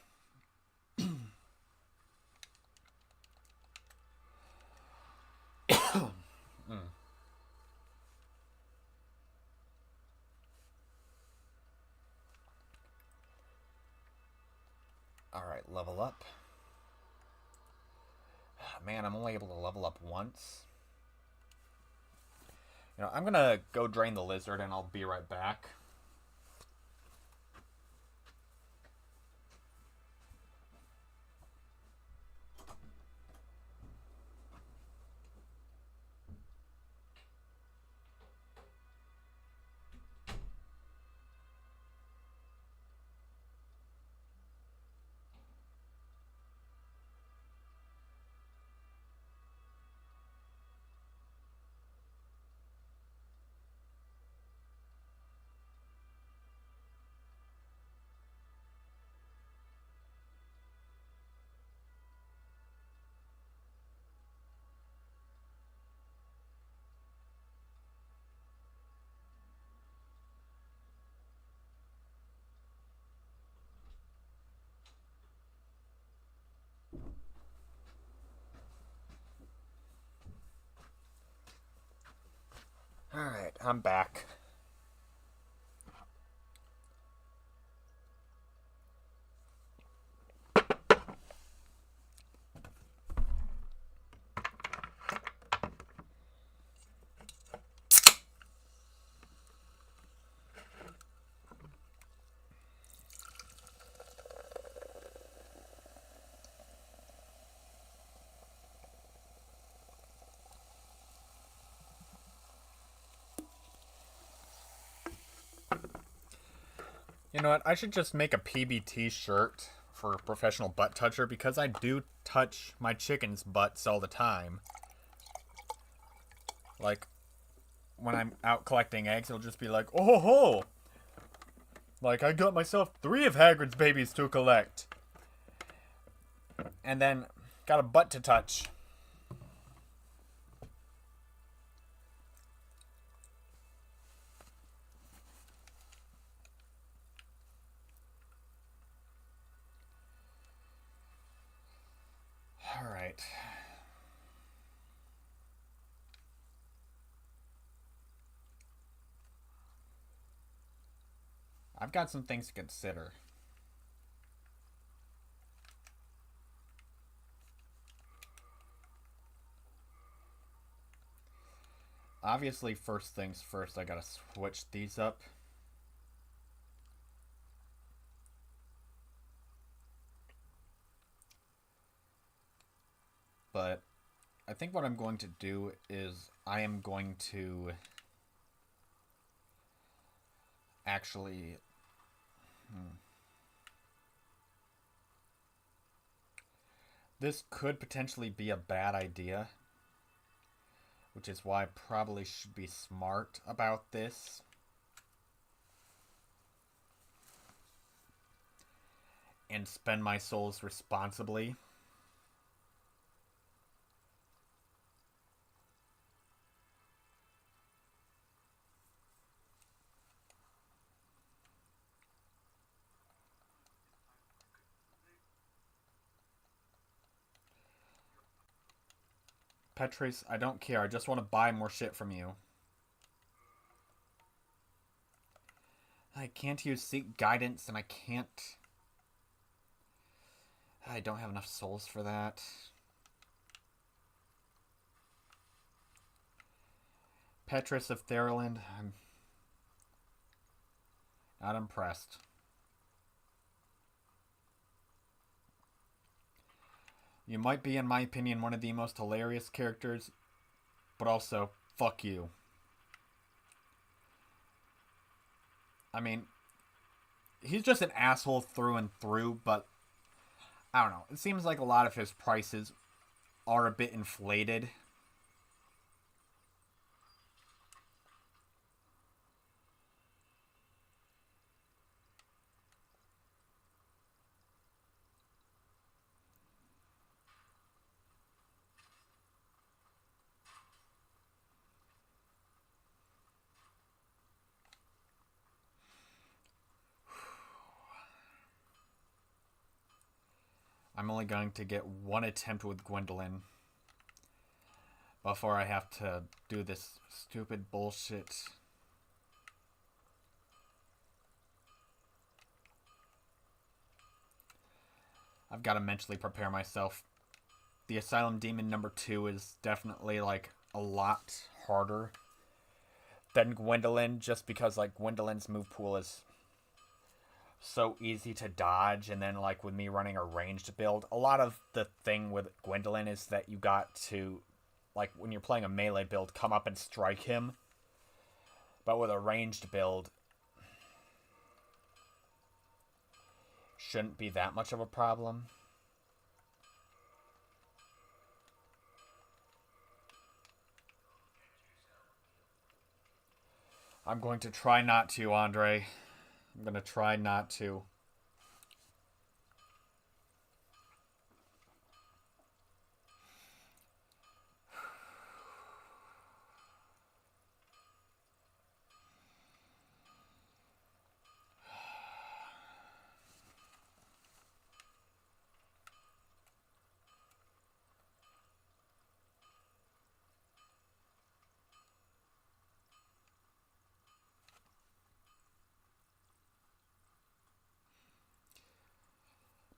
Alright, level up. Man, I'm only able to level up once. You know, I'm gonna go drain the lizard and I'll be right back. Alright, I'm back. You know what? I should just make a PBT shirt for professional butt toucher because I do touch my chicken's butts all the time. Like, when I'm out collecting eggs, it'll just be like, oh ho ho! Like, I got myself 3 of Hagrid's babies to collect. And then, got a butt to touch. Alright. I've got some things to consider. Obviously, first things first, I gotta switch these up. But I think what I'm going to do is I am going to actually... This could potentially be a bad idea, which is why I probably should be smart about this. And spend my souls responsibly. Petrace, I don't care. I just want to buy more shit from you. I can't use seek guidance, and I can't... I don't have enough souls for that. Petrus of Theriland. I'm not impressed. You might be, in my opinion, one of the most hilarious characters, but also, fuck you. I mean, he's just an asshole through and through, but I don't know. It seems like a lot of his prices are a bit inflated. I'm only going to get one attempt with Gwendolyn before I have to do this stupid bullshit. I've got to mentally prepare myself. The Asylum Demon number 2 is definitely, like, a lot harder than Gwendolyn, just because, like, Gwendolyn's move pool is so easy to dodge, and then, like, with me running a ranged build, a lot of the thing with Gwendolyn is that you got to, like, when you're playing a melee build, come up and strike him. But with a ranged build, shouldn't be that much of a problem. I'm going to try not to, Andre. I'm going to try not to.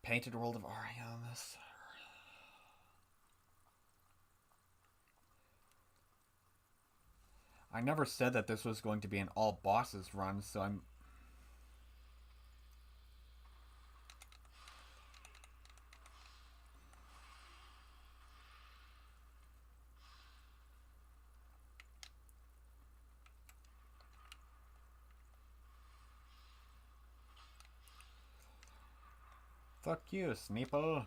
Painted World of Aria on this. I never said that this was going to be an all bosses run, so I'm... Fuck you, Sneeple.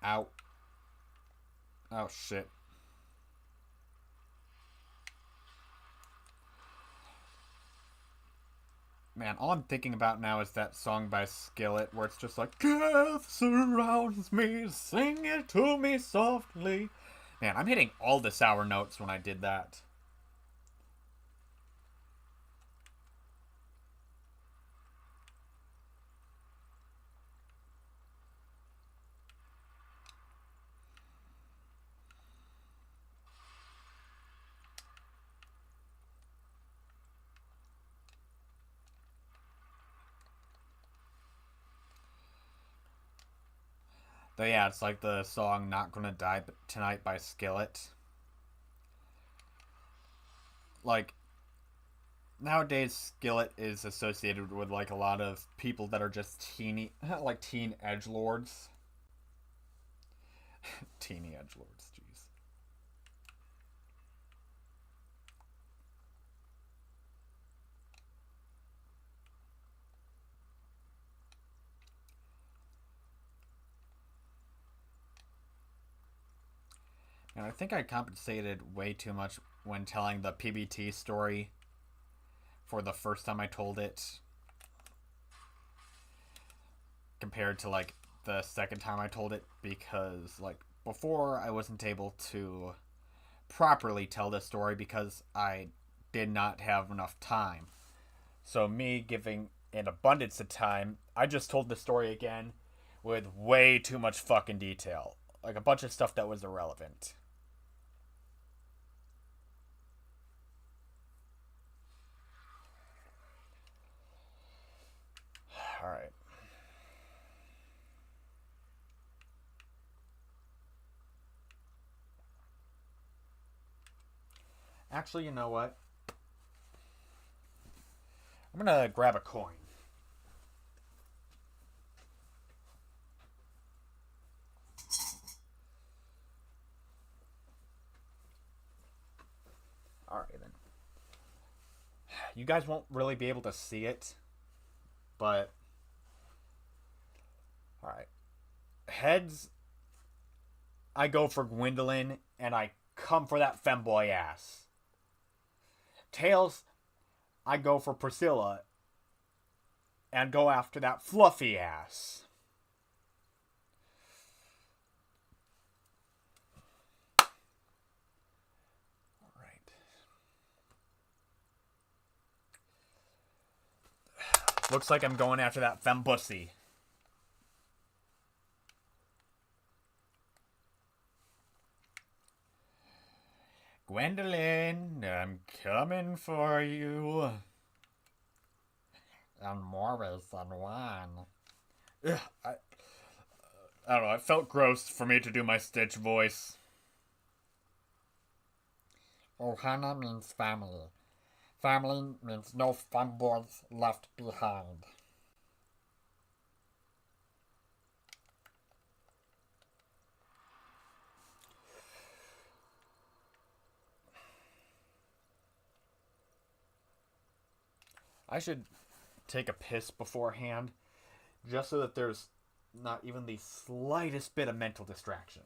Ow. Oh, shit. Man, all I'm thinking about now is that song by Skillet, where it's just like, death surrounds me, sing it to me softly. Man, I'm hitting all the sour notes when I did that. But yeah, it's like the song Not Gonna Die Tonight by Skillet. Like, nowadays Skillet is associated with like a lot of people that are just teeny, like teen edgelords. Teeny edgelords, jeez. And I think I compensated way too much when telling the PBT story for the first time I told it compared to like the second time I told it, because like before I wasn't able to properly tell the story because I did not have enough time. So me giving an abundance of time, I just told the story again with way too much fucking detail. Like a bunch of stuff that was irrelevant. Alright. Actually, you know what? I'm gonna grab a coin. Alright then. You guys won't really be able to see it, but... Alright. Heads, I go for Gwendolyn, and I come for that femboy ass. Tails, I go for Priscilla, and go after that fluffy ass. Alright. Looks like I'm going after that fembussy. Gwendolyn, I'm coming for you. And more ways than one. Ugh, I don't know, it felt gross for me to do my Stitch voice. Ohana means family. Family means no femboys left behind. I should take a piss beforehand, just so that there's not even the slightest bit of mental distraction.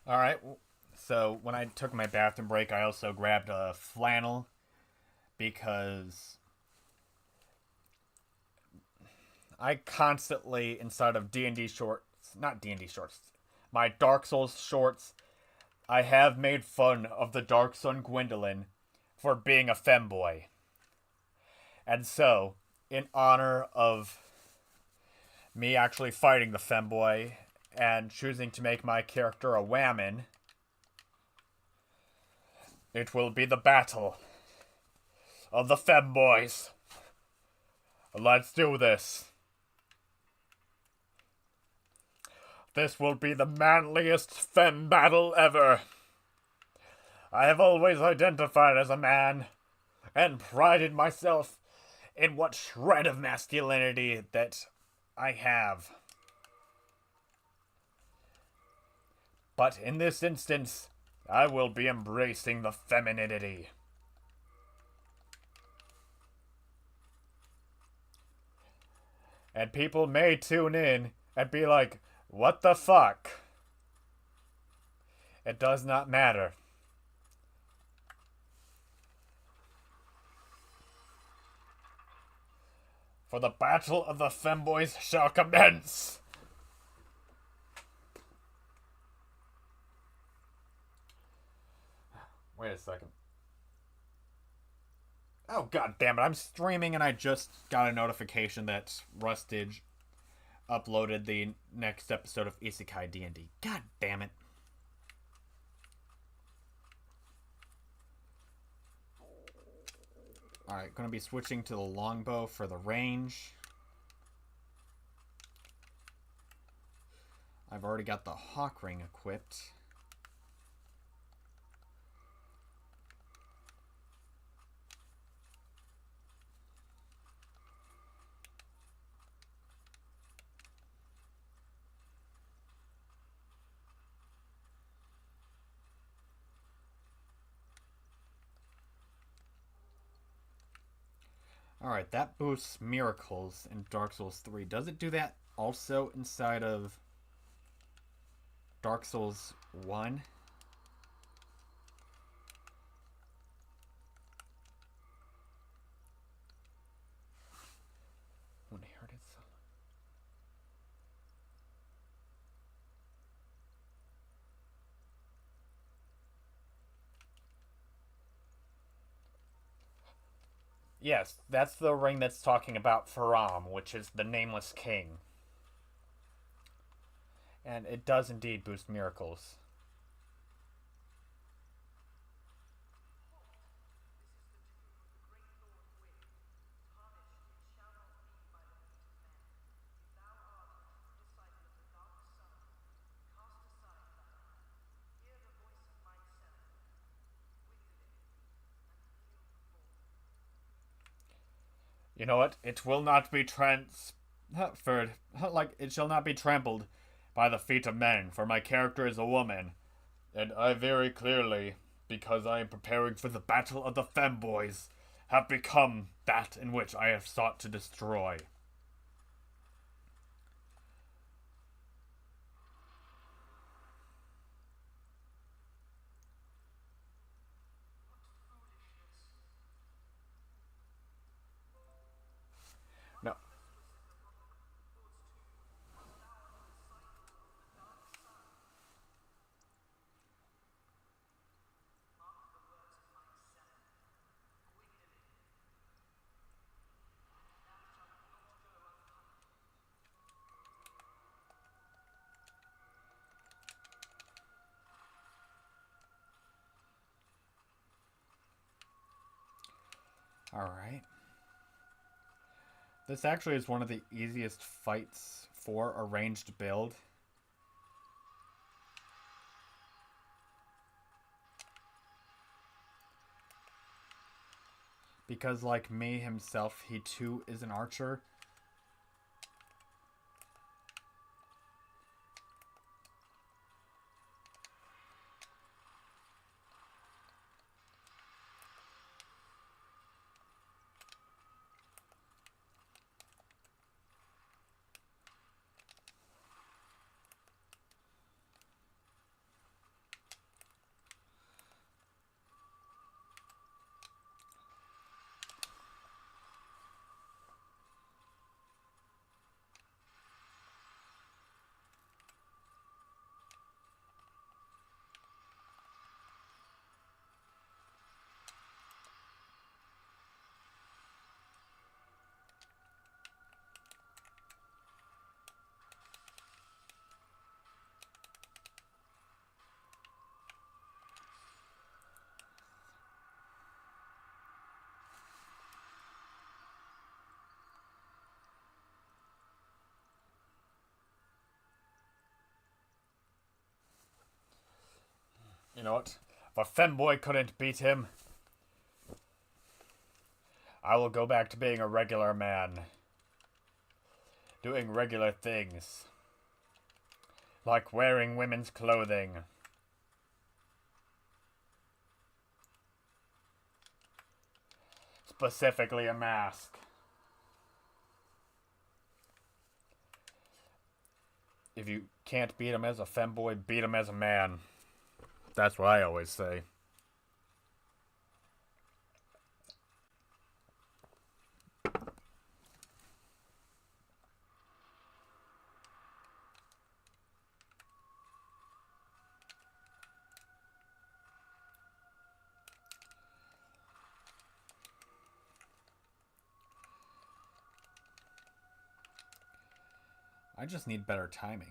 Alright, so when I took my bathroom break, I also grabbed a flannel because I constantly, inside of D&D shorts, not D&D shorts, my Dark Souls shorts, I have made fun of the Dark Sun Gwendolyn for being a femboy. And so, in honor of me actually fighting the femboy and choosing to make my character a whammon, it will be the battle of the femboys. Let's do this. This will be the manliest fem battle ever. I have always identified as a man and prided myself in what shred of masculinity that I have. But in this instance, I will be embracing the femininity. And people may tune in and be like, what the fuck? It does not matter. For the battle of the femboys shall commence. Wait a second. Oh, god damn it. I'm streaming and I just got a notification that Rustage uploaded the next episode of Isekai D&D. God damn it. Alright, going to be switching to the longbow for the range. I've already got the hawk ring equipped. Alright, that boosts miracles in Dark Souls 3. Does it do that also inside of Dark Souls 1? Inherited soul. Yes, that's the ring that's talking about Faram, which is the Nameless King. And it does indeed boost miracles. You know what? It will not be transferred. Like, it shall not be trampled by the feet of men, for my character is a woman. And I very clearly, because I am preparing for the battle of the femboys, have become that in which I have sought to destroy. No. Alright. This actually is one of the easiest fights for a ranged build. Because, like me himself, he too is an archer. You know what? If a femboy couldn't beat him, I will go back to being a regular man. Doing regular things. Like wearing women's clothing. Specifically a mask. If you can't beat him as a femboy, beat him as a man. That's what I always say. I just need better timing.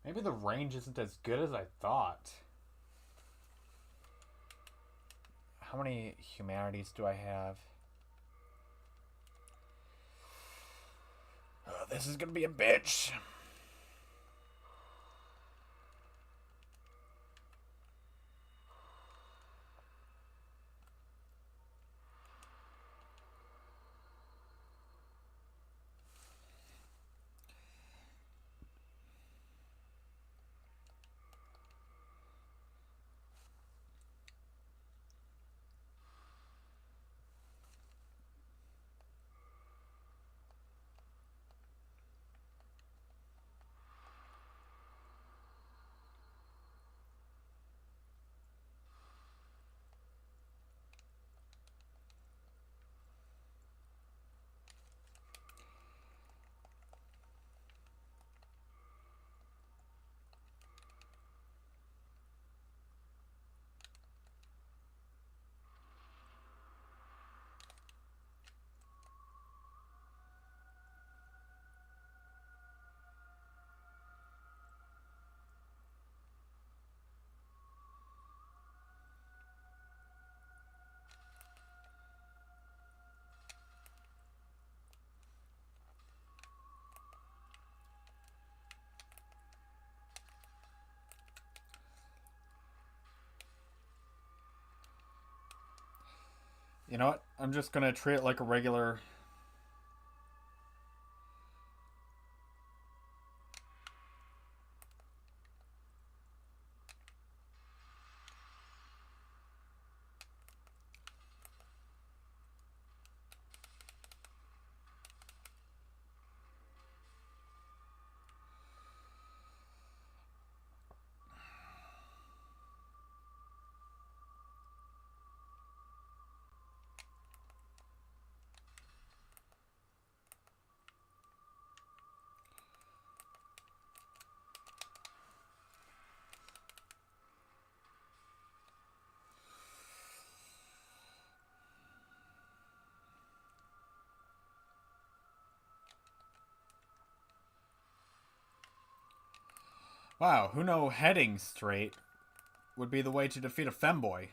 Maybe the range isn't as good as I thought. How many humanities do I have? Oh, this is gonna be a bitch. You know what? I'm just gonna treat it like a regular. Wow, who know heading straight would be the way to defeat a femboy.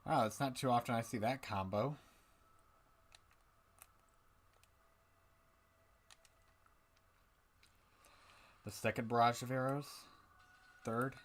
Wow, it's not too often I see that combo. The second barrage of arrows. Third.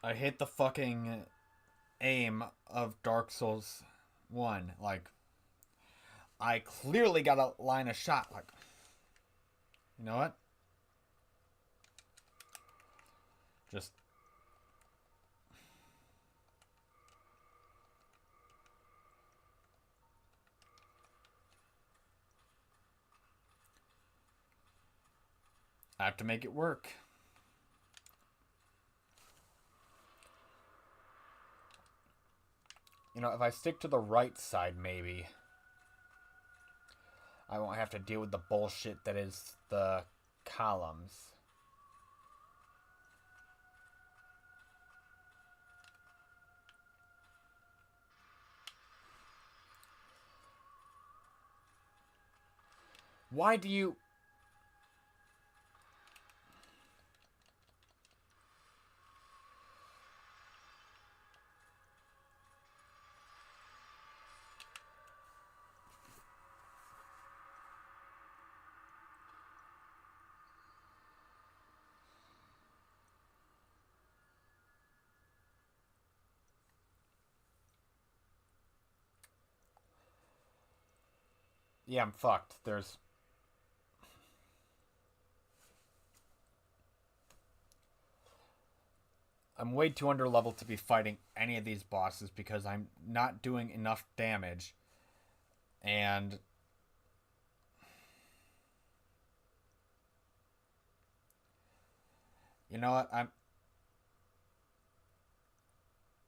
I hate the fucking aim of Dark Souls 1. Like, I clearly got a line of shot. Like, you know what? Just. I have to make it work. You know, if I stick to the right side, maybe I won't have to deal with the bullshit that is the columns. Why do you... Yeah, I'm fucked. There's... I'm way too underleveled to be fighting any of these bosses because I'm not doing enough damage. And... You know what?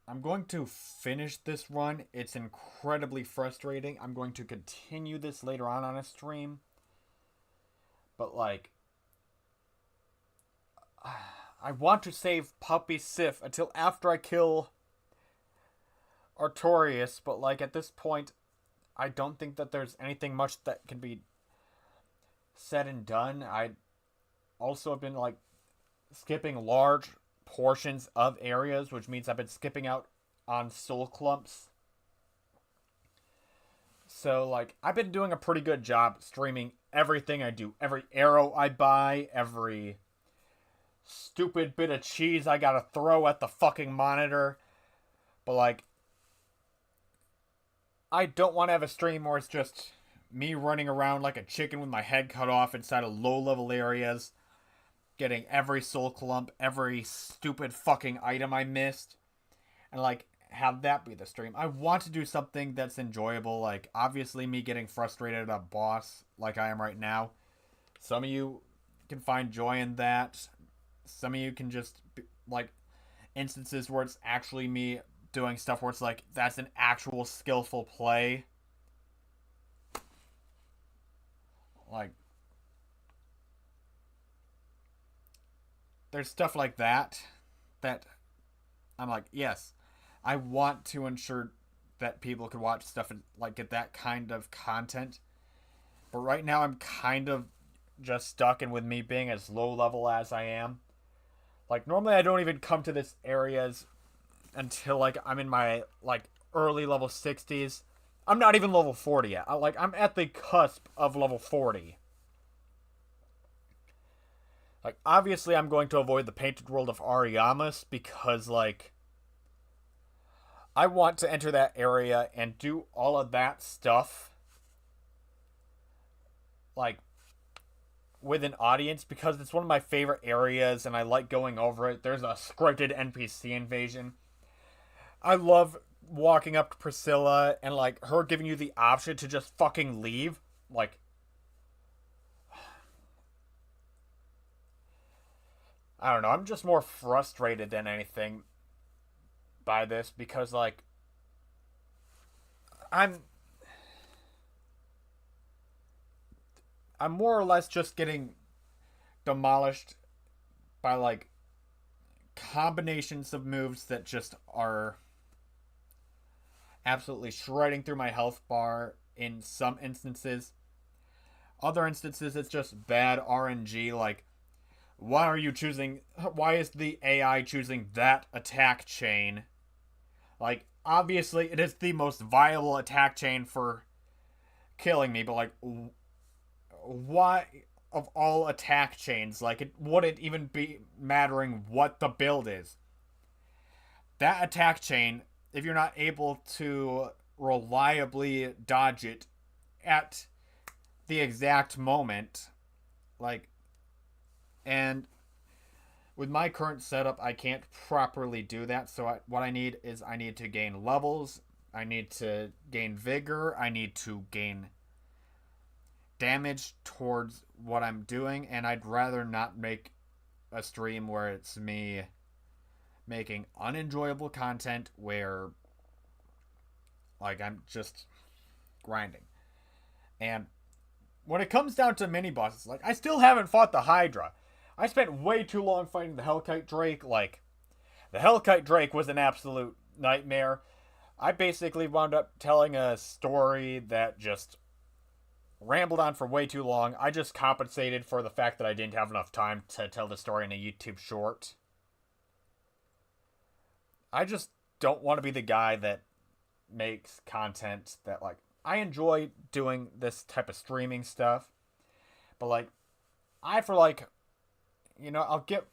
I'm going to finish this run. It's incredibly frustrating. I'm going to continue this later on a stream. But, like... I want to save Puppy Sif until after I kill Artorias, but, like, at this point, I don't think that there's anything much that can be said and done. I also have been, like, skipping large portions of areas, which means I've been skipping out on soul clumps. So, like, I've been doing a pretty good job streaming everything I do. Every arrow I buy, every stupid bit of cheese I gotta throw at the fucking monitor. But, like, I don't want to have a stream where it's just me running around like a chicken with my head cut off inside of low-level areas, getting every soul clump, every stupid fucking item I missed, and, like, have that be the stream. I want to do something that's enjoyable, like, obviously me getting frustrated at a boss like I am right now. Some of you can find joy in that. Some of you can just, like, instances where it's actually me doing stuff where it's like, that's an actual skillful play. Like, there's stuff like that I'm like, yes, I want to ensure that people can watch stuff and, like, get that kind of content. But right now I'm kind of just stuck in with me being as low level as I am. Like, normally I don't even come to this areas until, like, I'm in my, like, early level 60s. I'm not even level 40 yet. I'm at the cusp of level 40. Like, obviously I'm going to avoid the painted world of Ariamis because, like, I want to enter that area and do all of that stuff, like, with an audience because it's one of my favorite areas and I like going over it. There's a scripted NPC invasion. I love walking up to Priscilla and, like, her giving you the option to just fucking leave. Like, I don't know. I'm just more frustrated than anything by this because, like, I'm I'm more or less just getting demolished by, like, combinations of moves that just are absolutely shredding through my health bar in some instances. Other instances, it's just bad RNG. Like, why are you choosing? Why is the AI choosing that attack chain? Like, obviously, it is the most viable attack chain for killing me, but, like, why, of all attack chains, like, it wouldn't even be mattering what the build is. that attack chain, if you're not able to reliably dodge it at the exact moment, like, and with my current setup, I can't properly do that. So what I need is I need to gain levels, I need to gain vigor, I need to gain damage towards what I'm doing, and I'd rather not make a stream where it's me making unenjoyable content where like I'm just grinding. And when it comes down to mini bosses, like I still haven't fought the Hydra. I spent way too long fighting the Hellkite Drake. Like the Hellkite Drake was an absolute nightmare. I basically wound up telling a story that just rambled on for way too long. I just compensated for the fact that I didn't have enough time to tell the story in a YouTube short. I just don't want to be the guy that makes content that, like, I enjoy doing this type of streaming stuff, but like for like, I'll get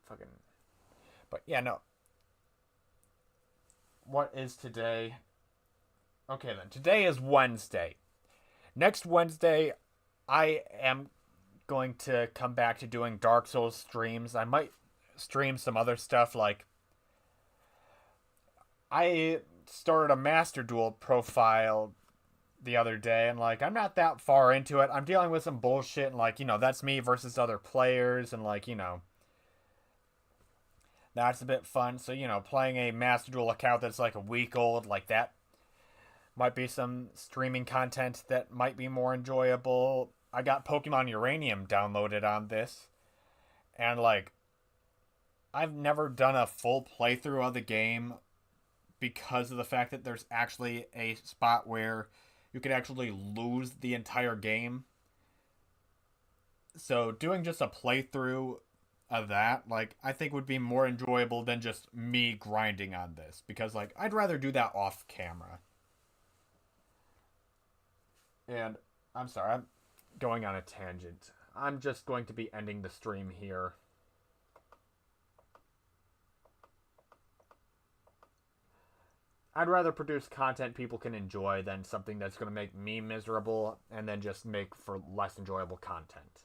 fucking, but yeah, no. What is today? Okay, then. Today is Wednesday. Next Wednesday, I am going to come back to doing Dark Souls streams. I might stream some other stuff, like I started a Master Duel profile the other day, and like I'm not that far into it. I'm dealing with some bullshit, and like, that's me versus other players, and like, that's a bit fun. So, playing a Master Duel account that's like a week old, like that might be some streaming content that might be more enjoyable. I got Pokemon Uranium downloaded on this, and like I've never done a full playthrough of the game because of the fact that there's actually a spot where you could actually lose the entire game. So doing just a playthrough of that, like, I think would be more enjoyable than just me grinding on this, because like I'd rather do that off camera. And I'm sorry, I'm going on a tangent. I'm just going to be ending the stream here. I'd rather produce content people can enjoy than something that's going to make me miserable and then just make for less enjoyable content.